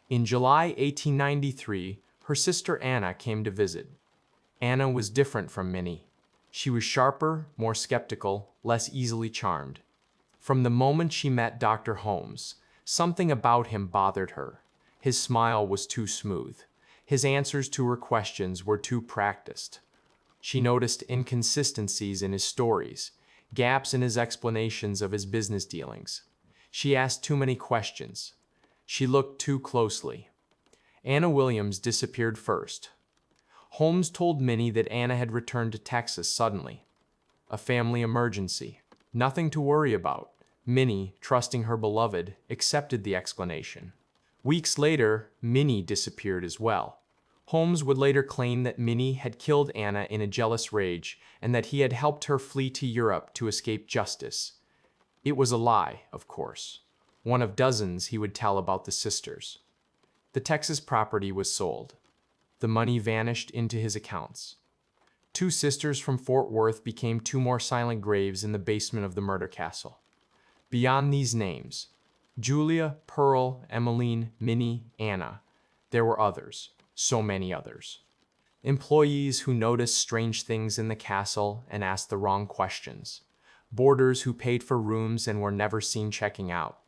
In July 1893, her sister Anna came to visit. Anna was different from Minnie. She was sharper, more skeptical, less easily charmed. From the moment she met Dr. Holmes, something about him bothered her. His smile was too smooth. His answers to her questions were too practiced. She noticed inconsistencies in his stories, gaps in his explanations of his business dealings. She asked too many questions. She looked too closely. Anna Williams disappeared first. Holmes told Minnie that Anna had returned to Texas suddenly. A family emergency. Nothing to worry about. Minnie, trusting her beloved, accepted the explanation. Weeks later, Minnie disappeared as well. Holmes would later claim that Minnie had killed Anna in a jealous rage and that he had helped her flee to Europe to escape justice. It was a lie, of course. One of dozens he would tell about the sisters. The Texas property was sold. The money vanished into his accounts. Two sisters from Fort Worth became two more silent graves in the basement of the murder castle. Beyond these names, Julia, Pearl, Emmeline, Minnie, Anna, there were others, so many others. Employees who noticed strange things in the castle and asked the wrong questions. Boarders who paid for rooms and were never seen checking out.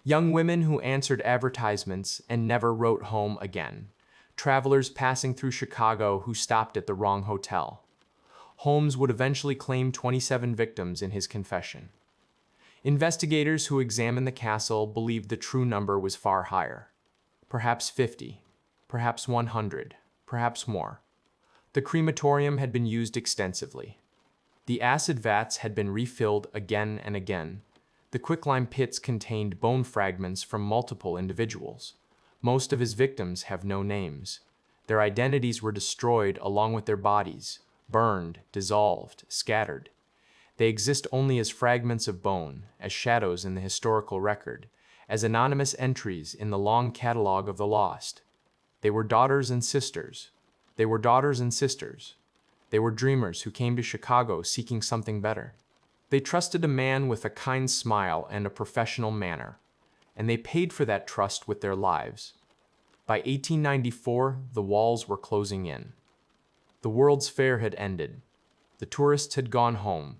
Young women who answered advertisements and never wrote home again. Travelers passing through Chicago who stopped at the wrong hotel. Holmes would eventually claim 27 victims in his confession. Investigators who examined the castle believed the true number was far higher. Perhaps 50, perhaps 100, perhaps more. The crematorium had been used extensively. The acid vats had been refilled again and again. The quicklime pits contained bone fragments from multiple individuals. Most of his victims have no names. Their identities were destroyed along with their bodies, burned, dissolved, scattered. They exist only as fragments of bone, as shadows in the historical record, as anonymous entries in the long catalog of the lost. They were daughters and sisters. They were daughters and sisters. They were dreamers who came to Chicago seeking something better. They trusted a man with a kind smile and a professional manner, and they paid for that trust with their lives. By 1894, the walls were closing in. The World's Fair had ended. The tourists had gone home.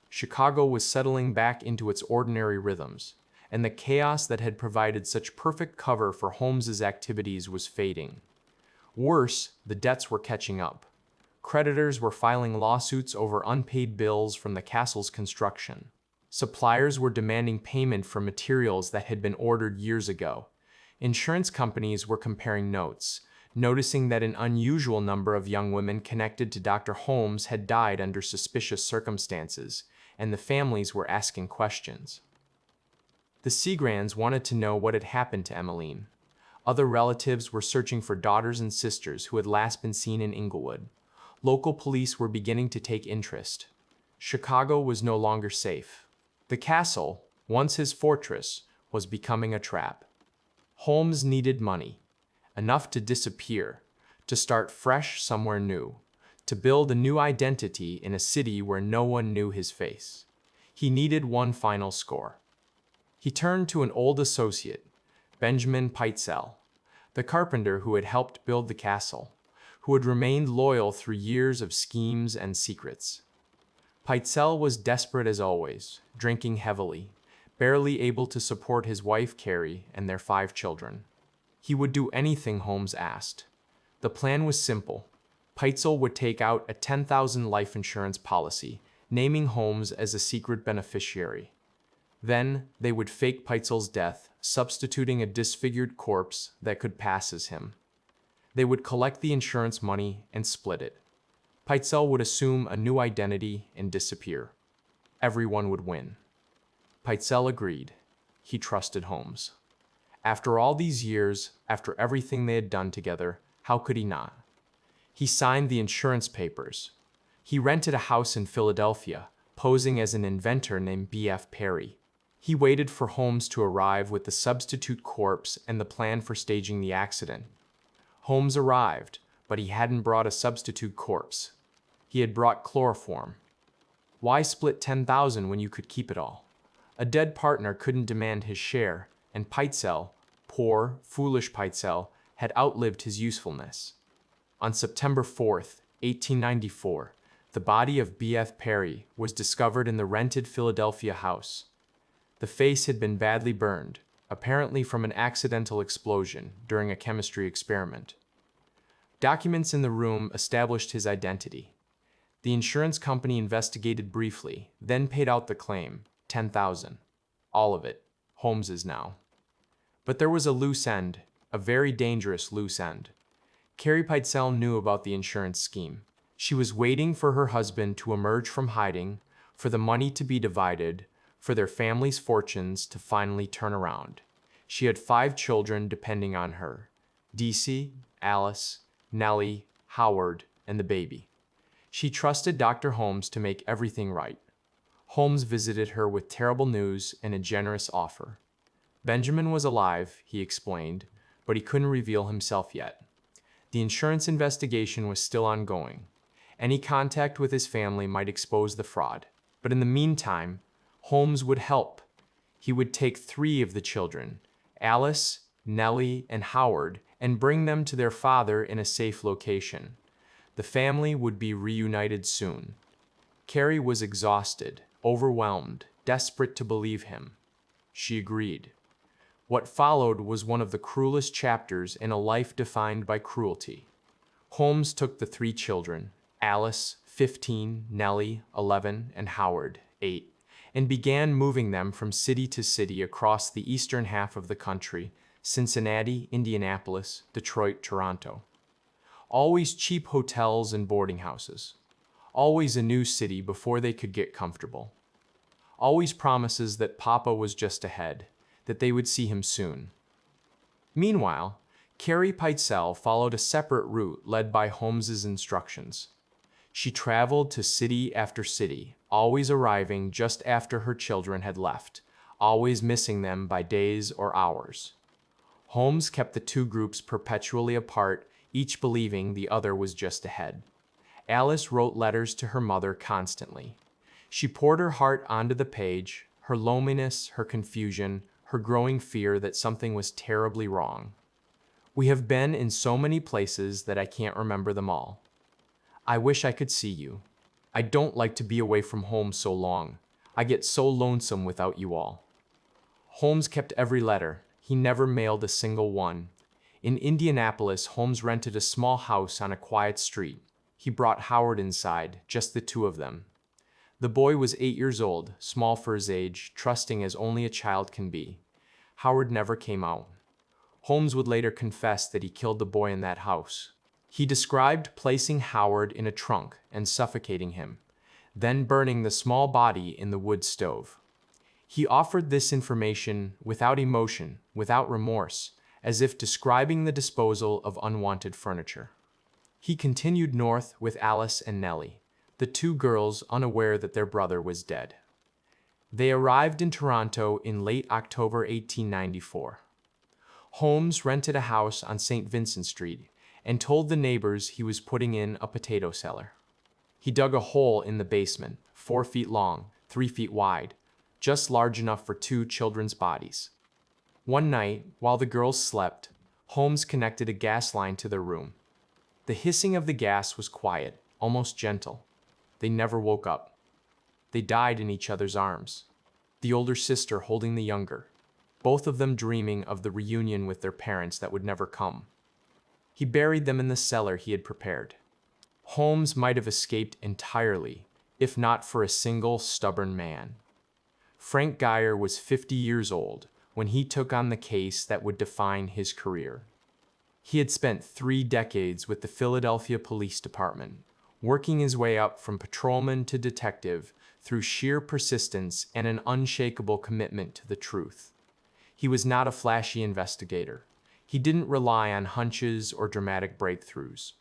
Chicago was settling back into its ordinary rhythms, and the chaos that had provided such perfect cover for Holmes's activities was fading. Worse, the debts were catching up. Creditors were filing lawsuits over unpaid bills from the castle's construction. Suppliers were demanding payment for materials that had been ordered years ago. Insurance companies were comparing notes, noticing that an unusual number of young women connected to Dr. Holmes had died under suspicious circumstances, and the families were asking questions. The Segrands wanted to know what had happened to Emmeline. Other relatives were searching for daughters and sisters who had last been seen in Inglewood. Local police were beginning to take interest. Chicago was no longer safe. The castle, once his fortress, was becoming a trap. Holmes needed money, enough to disappear, to start fresh somewhere new, to build a new identity in a city where no one knew his face. He needed one final score. He turned to an old associate, Benjamin Pitezel, the carpenter who had helped build the castle, who had remained loyal through years of schemes and secrets. Pitezel was desperate as always, drinking heavily, barely able to support his wife Carrie and their 5 children. He would do anything Holmes asked. The plan was simple. Pitezel would take out a $10,000 life insurance policy, naming Holmes as a secret beneficiary. Then they would fake Pitezel's death, substituting a disfigured corpse that could pass as him. They would collect the insurance money and split it. Pitezel would assume a new identity and disappear. Everyone would win. Pitezel agreed. He trusted Holmes. After all these years, after everything they had done together, how could he not? He signed the insurance papers. He rented a house in Philadelphia, posing as an inventor named B.F. Perry. He waited for Holmes to arrive with the substitute corpse and the plan for staging the accident. Holmes arrived, but he hadn't brought a substitute corpse. He had brought chloroform. Why split 10,000 when you could keep it all? A dead partner couldn't demand his share, and Pitezel, poor, foolish Pitezel, had outlived his usefulness. On September 4th, 1894, the body of B.F. Perry was discovered in the rented Philadelphia house. The face had been badly burned, apparently from an accidental explosion during a chemistry experiment. Documents in the room established his identity. The insurance company investigated briefly, then paid out the claim, 10,000. All of it, Holmes's now. But there was a loose end, a very dangerous loose end. Carrie Pitezel knew about the insurance scheme. She was waiting for her husband to emerge from hiding, for the money to be divided, for their family's fortunes to finally turn around. She had 5 children depending on her: Dee, Alice, Nellie, Howard, and the baby. She trusted Dr. Holmes to make everything right. Holmes visited her with terrible news and a generous offer. Benjamin was alive, he explained, but he couldn't reveal himself yet. The insurance investigation was still ongoing. Any contact with his family might expose the fraud, but in the meantime, Holmes would help. He would take 3 of the children, Alice, Nellie, and Howard, and bring them to their father in a safe location. The family would be reunited soon. Carrie was exhausted, overwhelmed, desperate to believe him. She agreed. What followed was one of the cruelest chapters in a life defined by cruelty. Holmes took the 3 children, Alice, 15, Nellie, 11, and Howard, 8, and began moving them from city to city across the eastern half of the country: Cincinnati, Indianapolis, Detroit, Toronto. Always cheap hotels and boarding houses. Always a new city before they could get comfortable. Always promises that Papa was just ahead, that they would see him soon. Meanwhile, Carrie Pitezel followed a separate route led by Holmes's instructions. She traveled to city after city, always arriving just after her children had left, always missing them by days or hours. Holmes kept the 2 groups perpetually apart, each believing the other was just ahead. Alice wrote letters to her mother constantly. She poured her heart onto the page, her loneliness, her confusion, her growing fear that something was terribly wrong. We have been in so many places that I can't remember them all. I wish I could see you. I don't like to be away from home so long. I get so lonesome without you all. Holmes kept every letter. He never mailed a single one. In Indianapolis, Holmes rented a small house on a quiet street. He brought Howard inside, just the 2 of them. The boy was 8 years old, small for his age, trusting as only a child can be. Howard never came out. Holmes would later confess that he killed the boy in that house. He described placing Howard in a trunk and suffocating him, then burning the small body in the wood stove. He offered this information without emotion, without remorse, as if describing the disposal of unwanted furniture. He continued north with Alice and Nellie, the 2 girls unaware that their brother was dead. They arrived in Toronto in late October 1894. Holmes rented a house on St. Vincent Street and told the neighbors he was putting in a potato cellar. He dug a hole in the basement, 4 feet long, 3 feet wide, just large enough for 2 children's bodies. One night, while the girls slept, Holmes connected a gas line to their room. The hissing of the gas was quiet, almost gentle. They never woke up. They died in each other's arms, the older sister holding the younger, both of them dreaming of the reunion with their parents that would never come. He buried them in the cellar he had prepared. Holmes might have escaped entirely, if not for a single stubborn man. Frank Geyer was 50 years old when he took on the case that would define his career. He had spent 3 decades with the Philadelphia Police Department, working his way up from patrolman to detective through sheer persistence and an unshakable commitment to the truth. He was not a flashy investigator. He didn't rely on hunches or dramatic breakthroughs.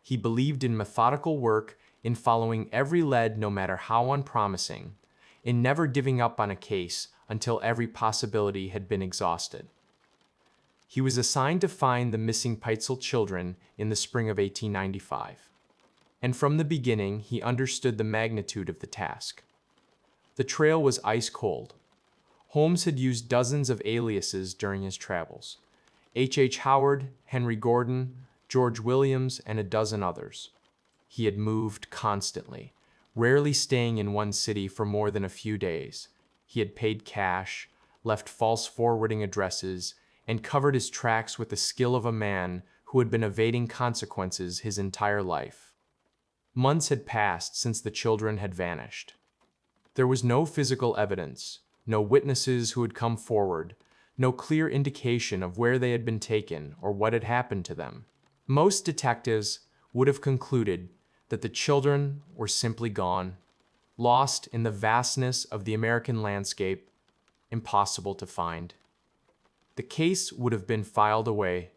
He believed in methodical work, in following every lead no matter how unpromising, in never giving up on a case until every possibility had been exhausted. He was assigned to find the missing Peitzel children in the spring of 1895. And from the beginning, he understood the magnitude of the task. The trail was ice cold. Holmes had used dozens of aliases during his travels: H. Howard, Henry Gordon, George Williams, and a dozen others. He had moved constantly, rarely staying in one city for more than a few days. He had paid cash, left false forwarding addresses, and covered his tracks with the skill of a man who had been evading consequences his entire life. Months had passed since the children had vanished. There was no physical evidence, no witnesses who had come forward, no clear indication of where they had been taken or what had happened to them. Most detectives would have concluded that the children were simply gone, lost in the vastness of the American landscape, impossible to find. The case would have been filed away,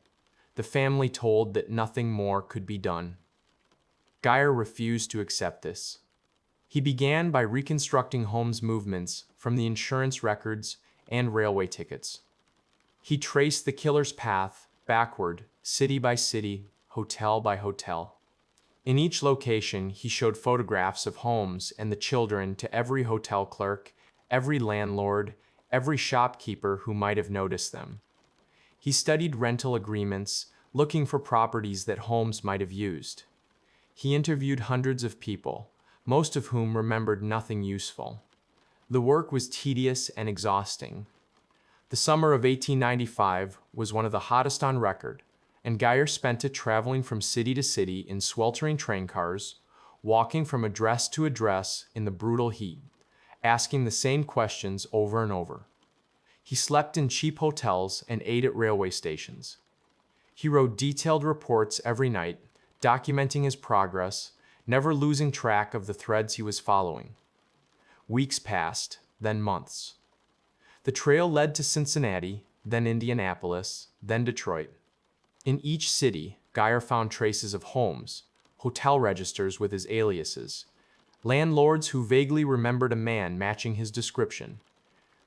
the family told that nothing more could be done. Geyer refused to accept this. He began by reconstructing Holmes' movements from the insurance records and railway tickets. He traced the killer's path backward, city by city, hotel by hotel. In each location, he showed photographs of Holmes and the children to every hotel clerk, every landlord, every shopkeeper who might have noticed them. He studied rental agreements, looking for properties that Holmes might have used. He interviewed hundreds of people, most of whom remembered nothing useful. The work was tedious and exhausting. The summer of 1895 was one of the hottest on record, and Geyer spent it traveling from city to city in sweltering train cars, walking from address to address in the brutal heat, asking the same questions over and over. He slept in cheap hotels and ate at railway stations. He wrote detailed reports every night, documenting his progress, never losing track of the threads he was following. Weeks passed, then months. The trail led to Cincinnati, then Indianapolis, then Detroit. In each city, Geyer found traces of Holmes, hotel registers with his aliases, landlords who vaguely remembered a man matching his description,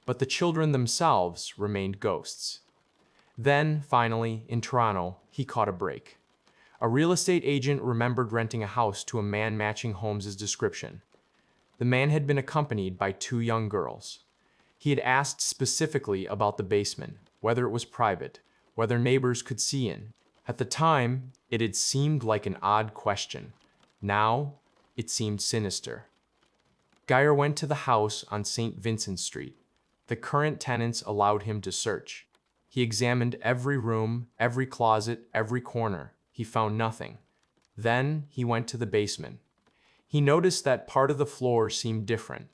but the children themselves remained ghosts. Then, finally, in Toronto, he caught a break. A real estate agent remembered renting a house to a man matching Holmes's description. The man had been accompanied by two young girls. He had asked specifically about the basement, whether it was private, whether neighbors could see in. At the time, it had seemed like an odd question. Now, it seemed sinister. Geyer went to the house on St. Vincent Street. The current tenants allowed him to search. He examined every room, every closet, every corner. He found nothing. Then he went to the basement. He noticed that part of the floor seemed different.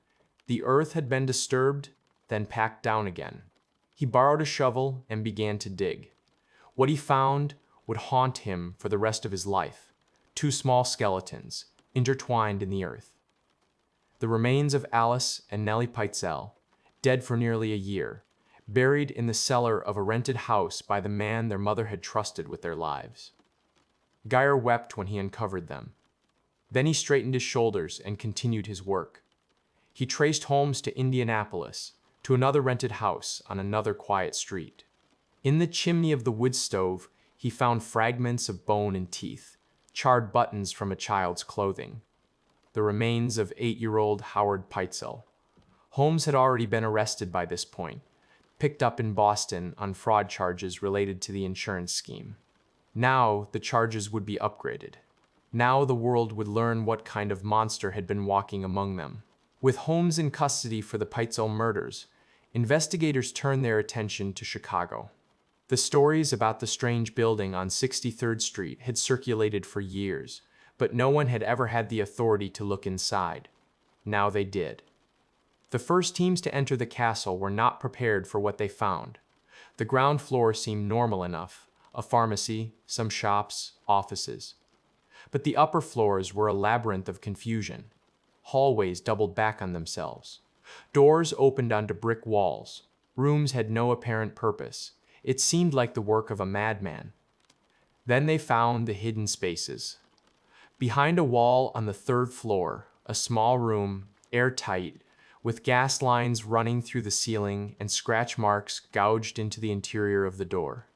The earth had been disturbed, then packed down again. He borrowed a shovel and began to dig. What he found would haunt him for the rest of his life: two small skeletons, intertwined in the earth. The remains of Alice and Nellie Peitzel, dead for nearly a year, buried in the cellar of a rented house by the man their mother had trusted with their lives. Geyer wept when he uncovered them. Then he straightened his shoulders and continued his work. He traced Holmes to Indianapolis, to another rented house on another quiet street. In the chimney of the wood stove, he found fragments of bone and teeth, charred buttons from a child's clothing, the remains of 8-year-old Howard Peitzel. Holmes had already been arrested by this point, picked up in Boston on fraud charges related to the insurance scheme. Now the charges would be upgraded. Now the world would learn what kind of monster had been walking among them. With Holmes in custody for the Peitzel murders, investigators turned their attention to Chicago. The stories about the strange building on 63rd Street had circulated for years, but no one had ever had the authority to look inside. Now they did. The first teams to enter the castle were not prepared for what they found. The ground floor seemed normal enough: a pharmacy, some shops, offices. But the upper floors were a labyrinth of confusion. Hallways doubled back on themselves. Doors opened onto brick walls. Rooms had no apparent purpose. It seemed like the work of a madman. Then they found the hidden spaces. Behind a wall on the 3rd floor, a small room, airtight, with gas lines running through the ceiling and scratch marks gouged into the interior of the door.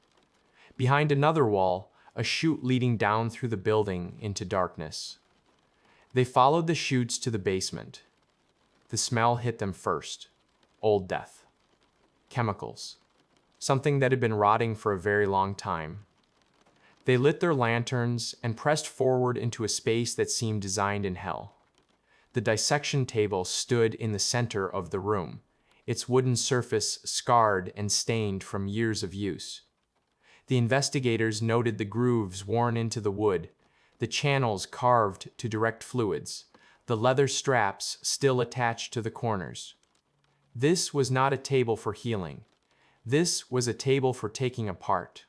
Behind another wall, a chute leading down through the building into darkness. They followed the chutes to the basement. The smell hit them first. Old death. Chemicals. Something that had been rotting for a very long time. They lit their lanterns and pressed forward into a space that seemed designed in hell. The dissection table stood in the center of the room, its wooden surface scarred and stained from years of use. The investigators noted the grooves worn into the wood, the channels carved to direct fluids, the leather straps still attached to the corners. This was not a table for healing. This was a table for taking apart.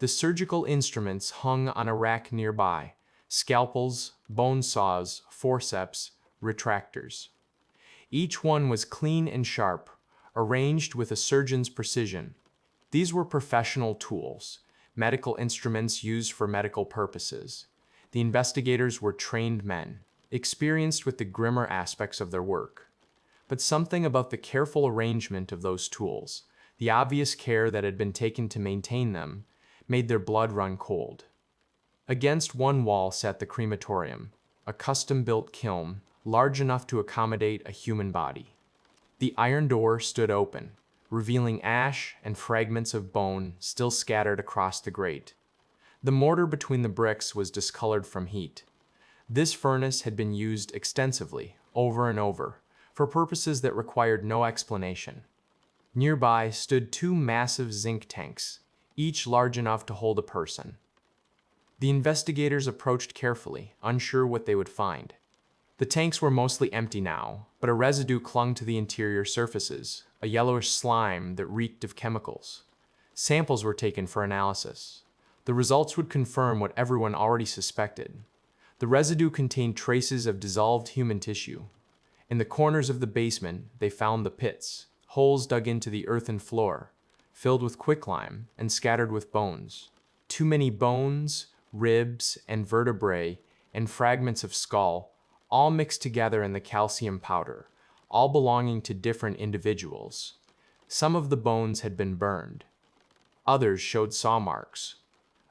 The surgical instruments hung on a rack nearby: scalpels, bone saws, forceps, retractors. Each one was clean and sharp, arranged with a surgeon's precision. These were professional tools, medical instruments used for medical purposes. The investigators were trained men, experienced with the grimmer aspects of their work. But something about the careful arrangement of those tools, the obvious care that had been taken to maintain them, made their blood run cold. Against one wall sat the crematorium, a custom-built kiln large enough to accommodate a human body. The iron door stood open, revealing ash and fragments of bone still scattered across the grate. The mortar between the bricks was discolored from heat. This furnace had been used extensively, over and over, for purposes that required no explanation. Nearby stood two massive zinc tanks, each large enough to hold a person. The investigators approached carefully, unsure what they would find. The tanks were mostly empty now, but a residue clung to the interior surfaces, a yellowish slime that reeked of chemicals. Samples were taken for analysis. The results would confirm what everyone already suspected. The residue contained traces of dissolved human tissue. In the corners of the basement, they found the pits, holes dug into the earthen floor, filled with quicklime and scattered with bones. Too many bones, ribs, and vertebrae, and fragments of skull, all mixed together in the calcium powder, all belonging to different individuals. Some of the bones had been burned. Others showed saw marks.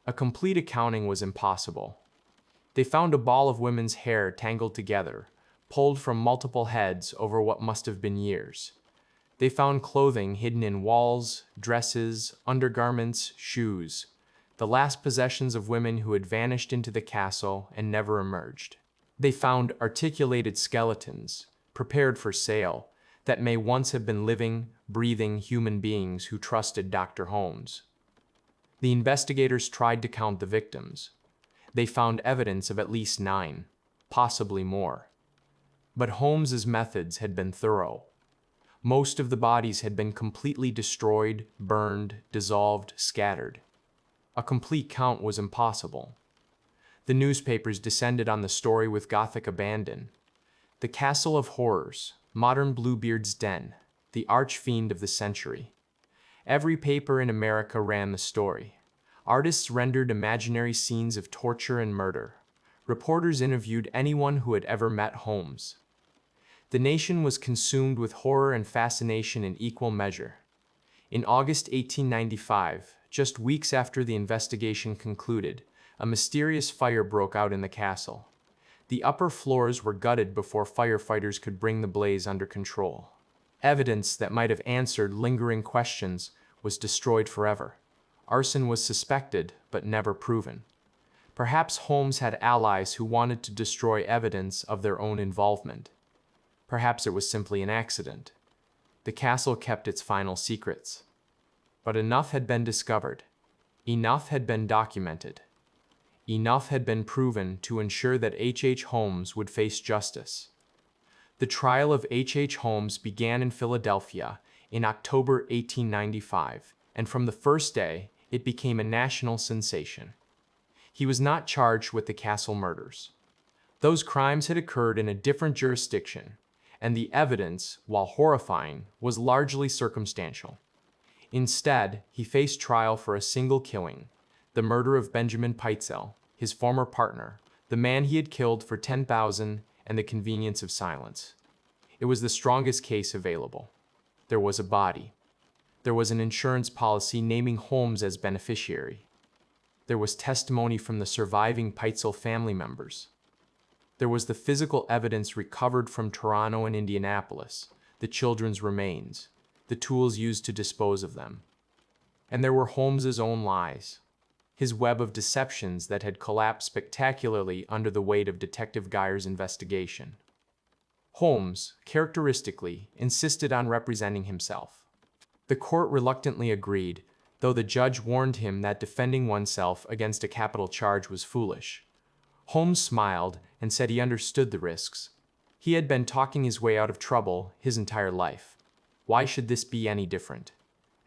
A complete accounting was impossible. They found a ball of women's hair tangled together, pulled from multiple heads over what must have been years. They found clothing hidden in walls, dresses, undergarments, shoes, the last possessions of women who had vanished into the castle and never emerged. They found articulated skeletons, prepared for sale, that may once have been living, breathing human beings who trusted Dr. Holmes. The investigators tried to count the victims. They found evidence of at least 9, possibly more. But Holmes's methods had been thorough. Most of the bodies had been completely destroyed, burned, dissolved, scattered. A complete count was impossible. The newspapers descended on the story with Gothic abandon. The Castle of Horrors, modern Bluebeard's den, the arch-fiend of the century. Every paper in America ran the story. Artists rendered imaginary scenes of torture and murder. Reporters interviewed anyone who had ever met Holmes. The nation was consumed with horror and fascination in equal measure. In August 1895, just weeks after the investigation concluded, a mysterious fire broke out in the castle. The upper floors were gutted before firefighters could bring the blaze under control. Evidence that might have answered lingering questions was destroyed forever. Arson was suspected, but never proven. Perhaps Holmes had allies who wanted to destroy evidence of their own involvement. Perhaps it was simply an accident. The castle kept its final secrets. But enough had been discovered. Enough had been documented. Enough had been proven to ensure that H. Holmes would face justice. The trial of H. Holmes began in Philadelphia in October 1895, and from the first day, it became a national sensation. He was not charged with the castle murders. Those crimes had occurred in a different jurisdiction, and the evidence, while horrifying, was largely circumstantial. Instead, he faced trial for a single killing, the murder of Benjamin Pitezel, his former partner, the man he had killed for $10,000 and the convenience of silence. It was the strongest case available. There was a body. There was an insurance policy naming Holmes as beneficiary. There was testimony from the surviving Peitzel family members. There was the physical evidence recovered from Toronto and Indianapolis, the children's remains, the tools used to dispose of them. And there were Holmes's own lies, his web of deceptions that had collapsed spectacularly under the weight of Detective Geyer's investigation. Holmes, characteristically, insisted on representing himself. The court reluctantly agreed, though the judge warned him that defending oneself against a capital charge was foolish. Holmes smiled and said he understood the risks. He had been talking his way out of trouble his entire life. Why should this be any different?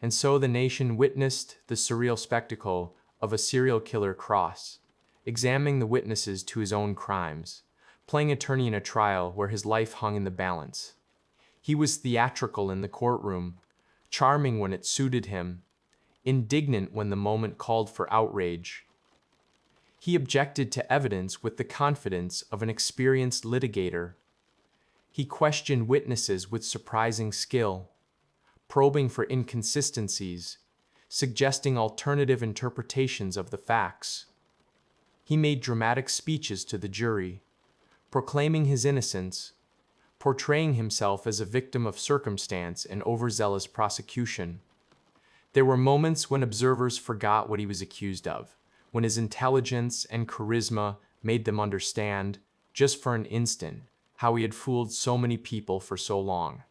And so the nation witnessed the surreal spectacle of a serial killer cross, examining the witnesses to his own crimes, playing attorney in a trial where his life hung in the balance. He was theatrical in the courtroom, charming when it suited him, indignant when the moment called for outrage. He objected to evidence with the confidence of an experienced litigator. He questioned witnesses with surprising skill, probing for inconsistencies, suggesting alternative interpretations of the facts. He made dramatic speeches to the jury, proclaiming his innocence, portraying himself as a victim of circumstance and overzealous prosecution. There were moments when observers forgot what he was accused of, when his intelligence and charisma made them understand, just for an instant, how he had fooled so many people for so long.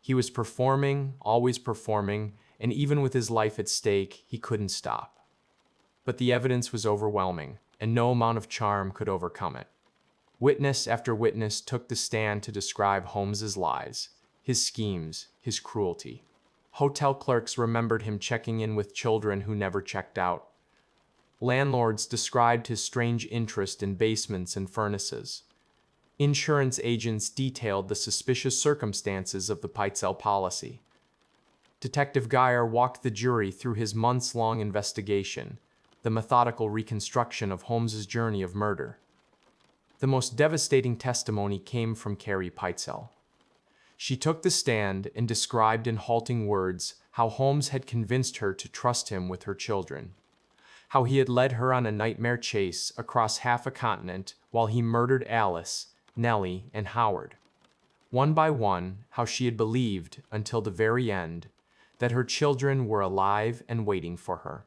He was performing, always performing, and even with his life at stake, he couldn't stop. But the evidence was overwhelming, and no amount of charm could overcome it. Witness after witness took the stand to describe Holmes's lies, his schemes, his cruelty. Hotel clerks remembered him checking in with children who never checked out. Landlords described his strange interest in basements and furnaces. Insurance agents detailed the suspicious circumstances of the Peitzel policy. Detective Geyer walked the jury through his months-long investigation, the methodical reconstruction of Holmes's journey of murder. The most devastating testimony came from Carrie Peitzel. She took the stand and described in halting words how Holmes had convinced her to trust him with her children, how he had led her on a nightmare chase across half a continent while he murdered Alice, Nellie, and Howard. One by one, how she had believed, until the very end, that her children were alive and waiting for her.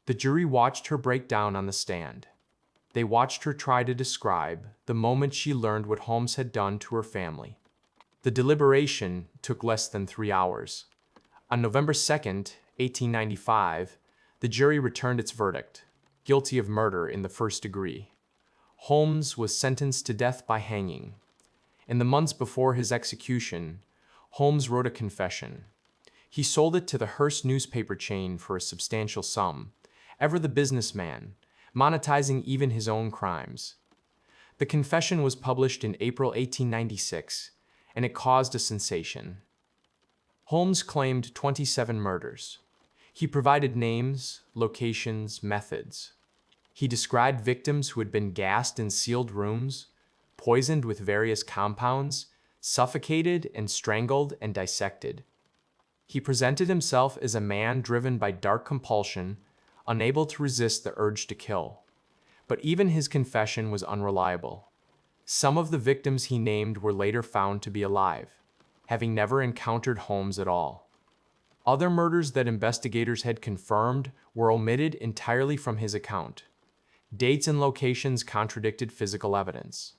The jury watched her break down on the stand. They watched her try to describe the moment she learned what Holmes had done to her family. The deliberation took less than 3 hours. On November 2nd, 1895, the jury returned its verdict, guilty of murder in the first degree. Holmes was sentenced to death by hanging. In the months before his execution, Holmes wrote a confession. He sold it to the Hearst newspaper chain for a substantial sum, ever the businessman, monetizing even his own crimes. The confession was published in April 1896, and it caused a sensation. Holmes claimed 27 murders. He provided names, locations, methods. He described victims who had been gassed in sealed rooms, poisoned with various compounds, suffocated and strangled and dissected. He presented himself as a man driven by dark compulsion, unable to resist the urge to kill. But even his confession was unreliable. Some of the victims he named were later found to be alive, having never encountered Holmes at all. Other murders that investigators had confirmed were omitted entirely from his account. Dates and locations contradicted physical evidence.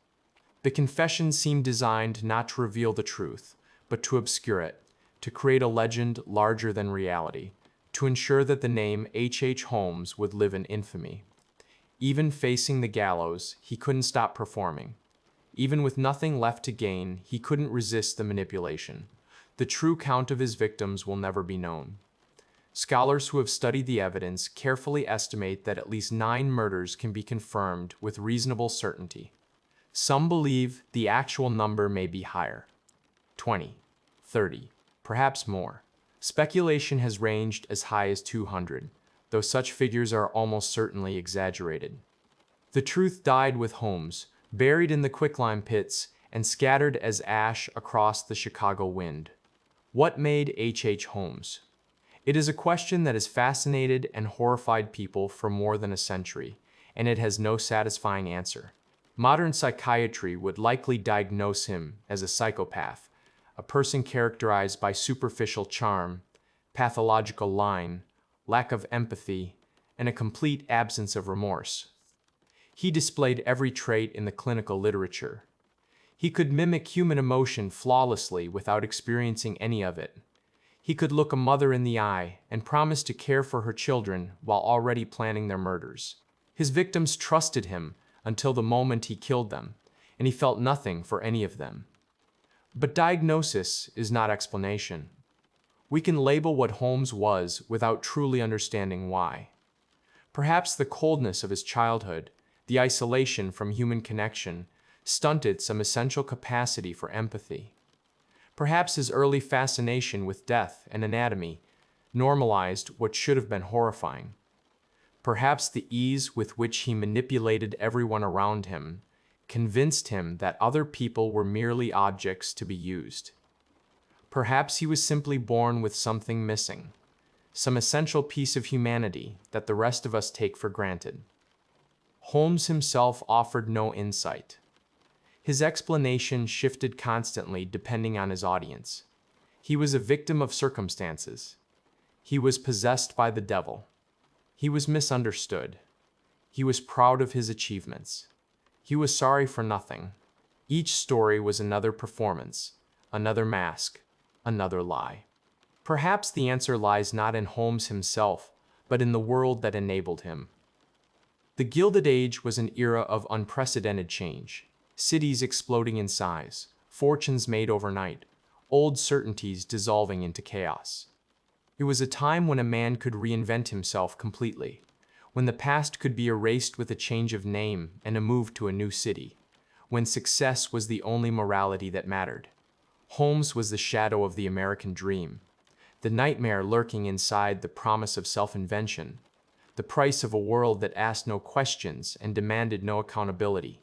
The confession seemed designed not to reveal the truth, but to obscure it, to create a legend larger than reality, to ensure that the name H. Holmes would live in infamy. Even facing the gallows, he couldn't stop performing. Even with nothing left to gain, he couldn't resist the manipulation. The true count of his victims will never be known. Scholars who have studied the evidence carefully estimate that at least 9 murders can be confirmed with reasonable certainty. Some believe the actual number may be higher, 20, 30, perhaps more. Speculation has ranged as high as 200, though such figures are almost certainly exaggerated. The truth died with Holmes, buried in the quicklime pits and scattered as ash across the Chicago wind. What made H. Holmes? It is a question that has fascinated and horrified people for more than a century, and it has no satisfying answer. Modern psychiatry would likely diagnose him as a psychopath, a person characterized by superficial charm, pathological lying, lack of empathy, and a complete absence of remorse. He displayed every trait in the clinical literature. He could mimic human emotion flawlessly without experiencing any of it. He could look a mother in the eye and promise to care for her children while already planning their murders. His victims trusted him until the moment he killed them, and he felt nothing for any of them. But diagnosis is not explanation. We can label what Holmes was without truly understanding why. Perhaps the coldness of his childhood, the isolation from human connection, stunted some essential capacity for empathy. Perhaps his early fascination with death and anatomy normalized what should have been horrifying. Perhaps the ease with which he manipulated everyone around him convinced him that other people were merely objects to be used. Perhaps he was simply born with something missing, some essential piece of humanity that the rest of us take for granted. Holmes himself offered no insight. His explanation shifted constantly depending on his audience. He was a victim of circumstances. He was possessed by the devil. He was misunderstood. He was proud of his achievements. He was sorry for nothing. Each story was another performance, another mask, another lie. Perhaps the answer lies not in Holmes himself, but in the world that enabled him. The Gilded Age was an era of unprecedented change. Cities exploding in size, fortunes made overnight, old certainties dissolving into chaos. It was a time when a man could reinvent himself completely, when the past could be erased with a change of name and a move to a new city, when success was the only morality that mattered. Holmes was the shadow of the American dream, the nightmare lurking inside the promise of self-invention, the price of a world that asked no questions and demanded no accountability.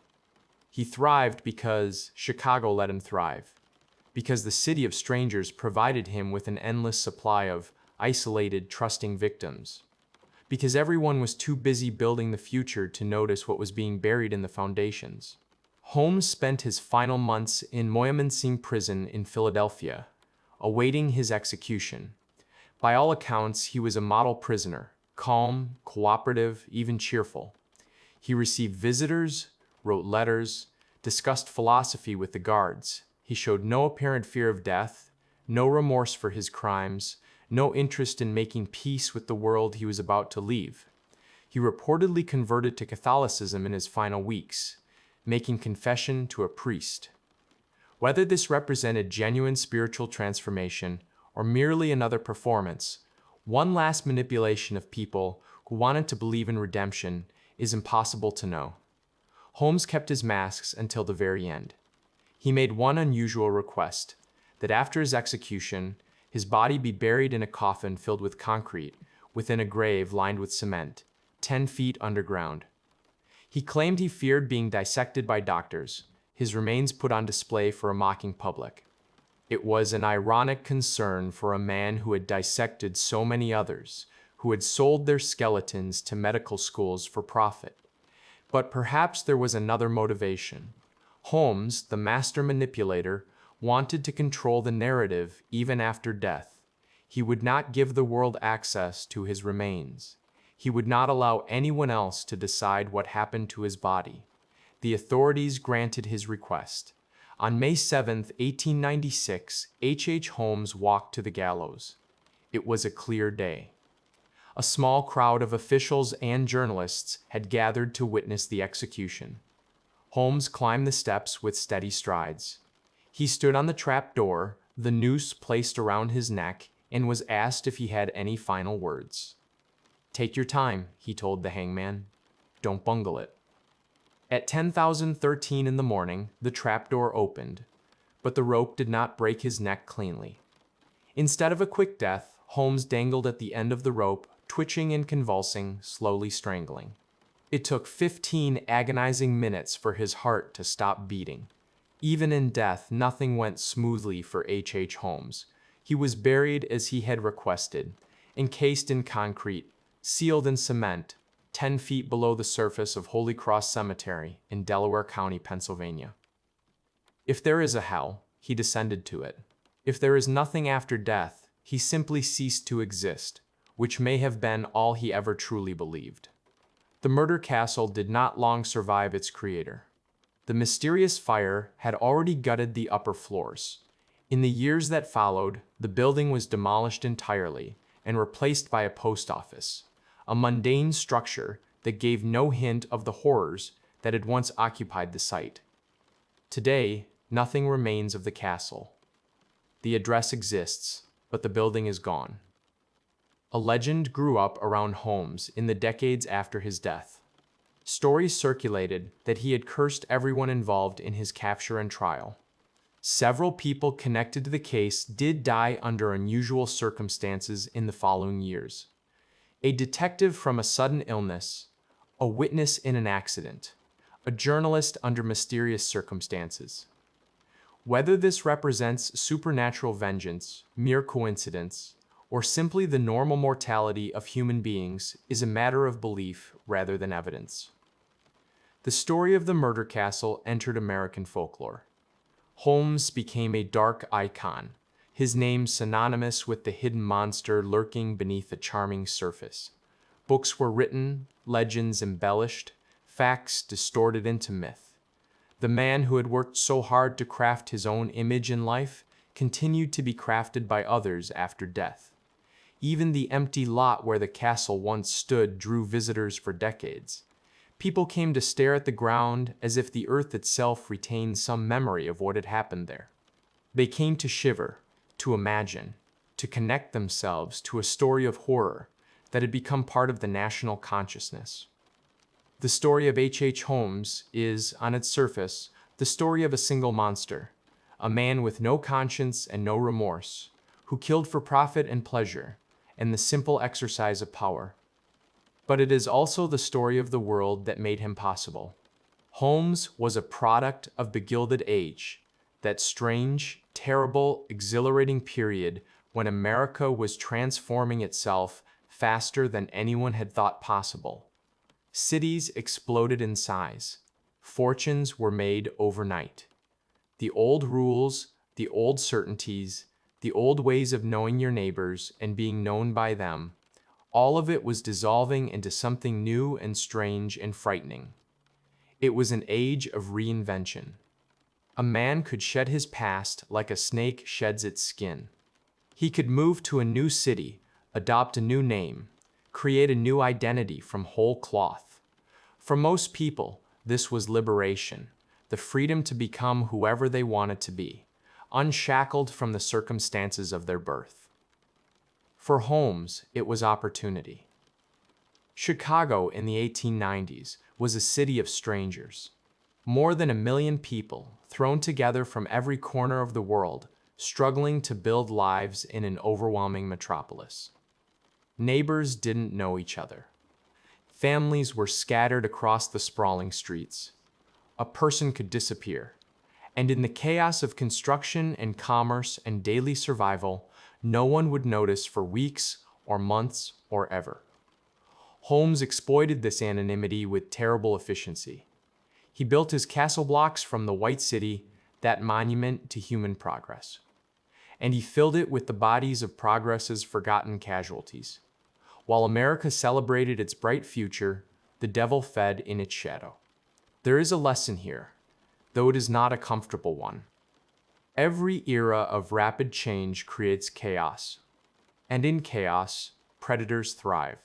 He thrived because Chicago let him thrive, because the city of strangers provided him with an endless supply of isolated, trusting victims, because everyone was too busy building the future to notice what was being buried in the foundations. Holmes spent his final months in Moyamensing Prison in Philadelphia, awaiting his execution. By all accounts, he was a model prisoner, calm, cooperative, even cheerful. He received visitors, wrote letters, discussed philosophy with the guards. He showed no apparent fear of death, no remorse for his crimes, no interest in making peace with the world he was about to leave. He reportedly converted to Catholicism in his final weeks, making confession to a priest. Whether this represented genuine spiritual transformation or merely another performance, one last manipulation of people who wanted to believe in redemption, is impossible to know. Holmes kept his masks until the very end. He made one unusual request, that after his execution, his body be buried in a coffin filled with concrete within a grave lined with cement, 10 feet underground. He claimed he feared being dissected by doctors, his remains put on display for a mocking public. It was an ironic concern for a man who had dissected so many others, who had sold their skeletons to medical schools for profit. But perhaps there was another motivation. Holmes, the master manipulator, wanted to control the narrative even after death. He would not give the world access to his remains. He would not allow anyone else to decide what happened to his body. The authorities granted his request. On May 7, 1896, H. Holmes walked to the gallows. It was a clear day. A small crowd of officials and journalists had gathered to witness the execution. Holmes climbed the steps with steady strides. He stood on the trapdoor, the noose placed around his neck, and was asked if he had any final words. "Take your time," he told the hangman. "Don't bungle it." At 10,013 in the morning, the trapdoor opened, but the rope did not break his neck cleanly. Instead of a quick death, Holmes dangled at the end of the rope, twitching and convulsing, slowly strangling. It took 15 agonizing minutes for his heart to stop beating. Even in death, nothing went smoothly for H. Holmes. He was buried as he had requested, encased in concrete, sealed in cement, 10 feet below the surface of Holy Cross Cemetery in Delaware County, Pennsylvania. If there is a hell, he descended to it. If there is nothing after death, he simply ceased to exist, which may have been all he ever truly believed. The murder castle did not long survive its creator. The mysterious fire had already gutted the upper floors. In the years that followed, the building was demolished entirely and replaced by a post office, a mundane structure that gave no hint of the horrors that had once occupied the site. Today, nothing remains of the castle. The address exists, but the building is gone. A legend grew up around Holmes in the decades after his death. Stories circulated that he had cursed everyone involved in his capture and trial. Several people connected to the case did die under unusual circumstances in the following years. A detective from a sudden illness, a witness in an accident, a journalist under mysterious circumstances. Whether this represents supernatural vengeance, mere coincidence, or simply the normal mortality of human beings is a matter of belief rather than evidence. The story of the murder castle entered American folklore. Holmes became a dark icon, his name synonymous with the hidden monster lurking beneath a charming surface. Books were written, legends embellished, facts distorted into myth. The man who had worked so hard to craft his own image in life continued to be crafted by others after death. Even the empty lot where the castle once stood drew visitors for decades. People came to stare at the ground as if the earth itself retained some memory of what had happened there. They came to shiver, to imagine, to connect themselves to a story of horror that had become part of the national consciousness. The story of H. Holmes is, on its surface, the story of a single monster, a man with no conscience and no remorse, who killed for profit and pleasure, and the simple exercise of power. But it is also the story of the world that made him possible. Holmes was a product of the Gilded Age, that strange, terrible, exhilarating period when America was transforming itself faster than anyone had thought possible. Cities exploded in size. Fortunes were made overnight. The old rules, the old certainties, the old ways of knowing your neighbors and being known by them, all of it was dissolving into something new and strange and frightening. It was an age of reinvention. A man could shed his past like a snake sheds its skin. He could move to a new city, adopt a new name, create a new identity from whole cloth. For most people, this was liberation, the freedom to become whoever they wanted to be, unshackled from the circumstances of their birth. For Holmes, it was opportunity. Chicago in the 1890s was a city of strangers. More than 1 million people, thrown together from every corner of the world, struggling to build lives in an overwhelming metropolis. Neighbors didn't know each other. Families were scattered across the sprawling streets. A person could disappear, and in the chaos of construction and commerce and daily survival, no one would notice for weeks or months or ever. Holmes exploited this anonymity with terrible efficiency. He built his castle blocks from the White City, that monument to human progress. And he filled it with the bodies of progress's forgotten casualties. While America celebrated its bright future, the devil fed in its shadow. There is a lesson here, though it is not a comfortable one. Every era of rapid change creates chaos, and in chaos, predators thrive.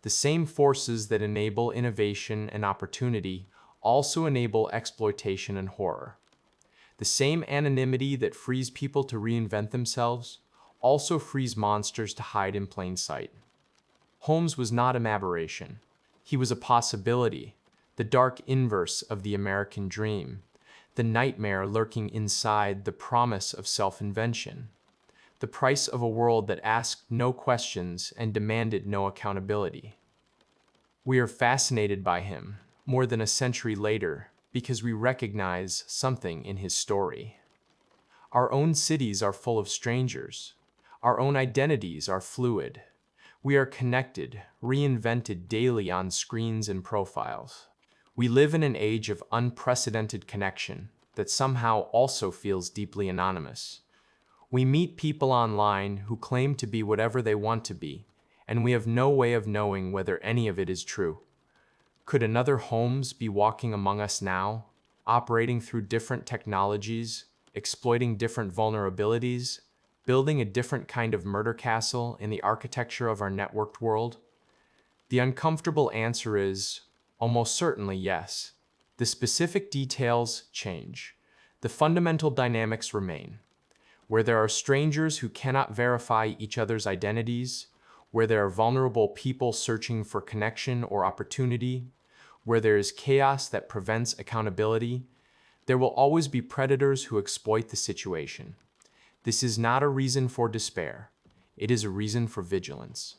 The same forces that enable innovation and opportunity also enable exploitation and horror. The same anonymity that frees people to reinvent themselves also frees monsters to hide in plain sight. Holmes was not an aberration. He was a possibility, the dark inverse of the American dream, the nightmare lurking inside the promise of self-invention, the price of a world that asked no questions and demanded no accountability. We are fascinated by him, more than a century later, because we recognize something in his story. Our own cities are full of strangers. Our own identities are fluid. We are connected, reinvented daily on screens and profiles. We live in an age of unprecedented connection that somehow also feels deeply anonymous. We meet people online who claim to be whatever they want to be, and we have no way of knowing whether any of it is true. Could another Holmes be walking among us now, operating through different technologies, exploiting different vulnerabilities, building a different kind of murder castle in the architecture of our networked world? The uncomfortable answer is almost certainly yes. The specific details change. The fundamental dynamics remain. Where there are strangers who cannot verify each other's identities, where there are vulnerable people searching for connection or opportunity, where there is chaos that prevents accountability, there will always be predators who exploit the situation. This is not a reason for despair. It is a reason for vigilance.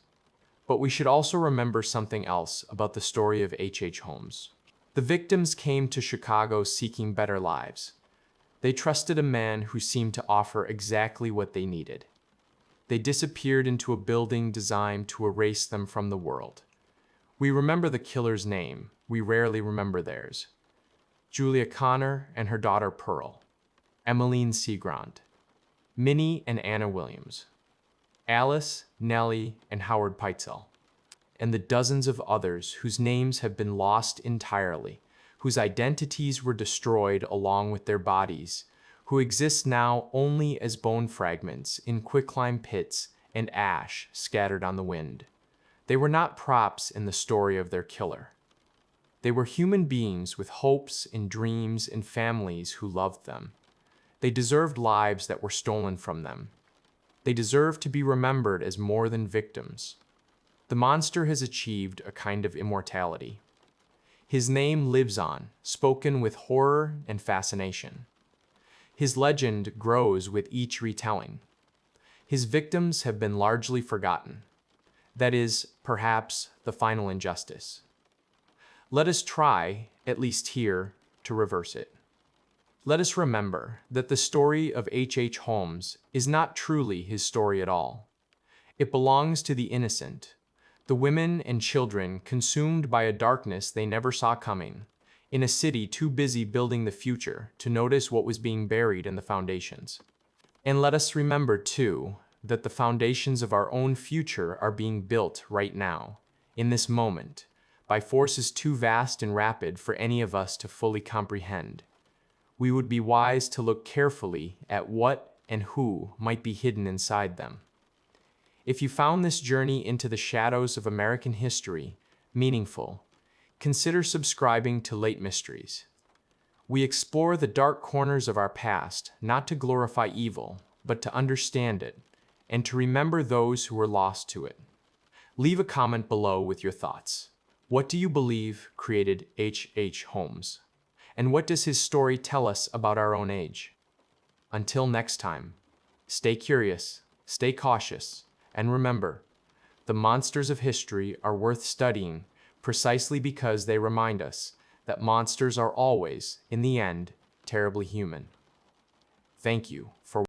But we should also remember something else about the story of H.H. Holmes. The victims came to Chicago seeking better lives. They trusted a man who seemed to offer exactly what they needed. They disappeared into a building designed to erase them from the world. We remember the killer's name. We rarely remember theirs. Julia Connor and her daughter Pearl. Emmeline Seagrand. Minnie and Anna Williams, Alice, Nellie, and Howard Peitzel, and the dozens of others whose names have been lost entirely, whose identities were destroyed along with their bodies, who exist now only as bone fragments in quicklime pits and ash scattered on the wind. They were not props in the story of their killer. They were human beings with hopes and dreams and families who loved them. They deserved lives that were stolen from them. They deserve to be remembered as more than victims. The monster has achieved a kind of immortality. His name lives on, spoken with horror and fascination. His legend grows with each retelling. His victims have been largely forgotten. That is, perhaps, the final injustice. Let us try, at least here, to reverse it. Let us remember that the story of H.H. Holmes is not truly his story at all. It belongs to the innocent, the women and children consumed by a darkness they never saw coming, in a city too busy building the future to notice what was being buried in the foundations. And let us remember, too, that the foundations of our own future are being built right now, in this moment, by forces too vast and rapid for any of us to fully comprehend. We would be wise to look carefully at what and who might be hidden inside them. If you found this journey into the shadows of American history meaningful, consider subscribing to Late Mysteries. We explore the dark corners of our past, not to glorify evil, but to understand it, and to remember those who were lost to it. Leave a comment below with your thoughts. What do you believe created H.H. Holmes? And what does his story tell us about our own age? Until next time, stay curious, stay cautious, and remember, the monsters of history are worth studying precisely because they remind us that monsters are always, in the end, terribly human. Thank you.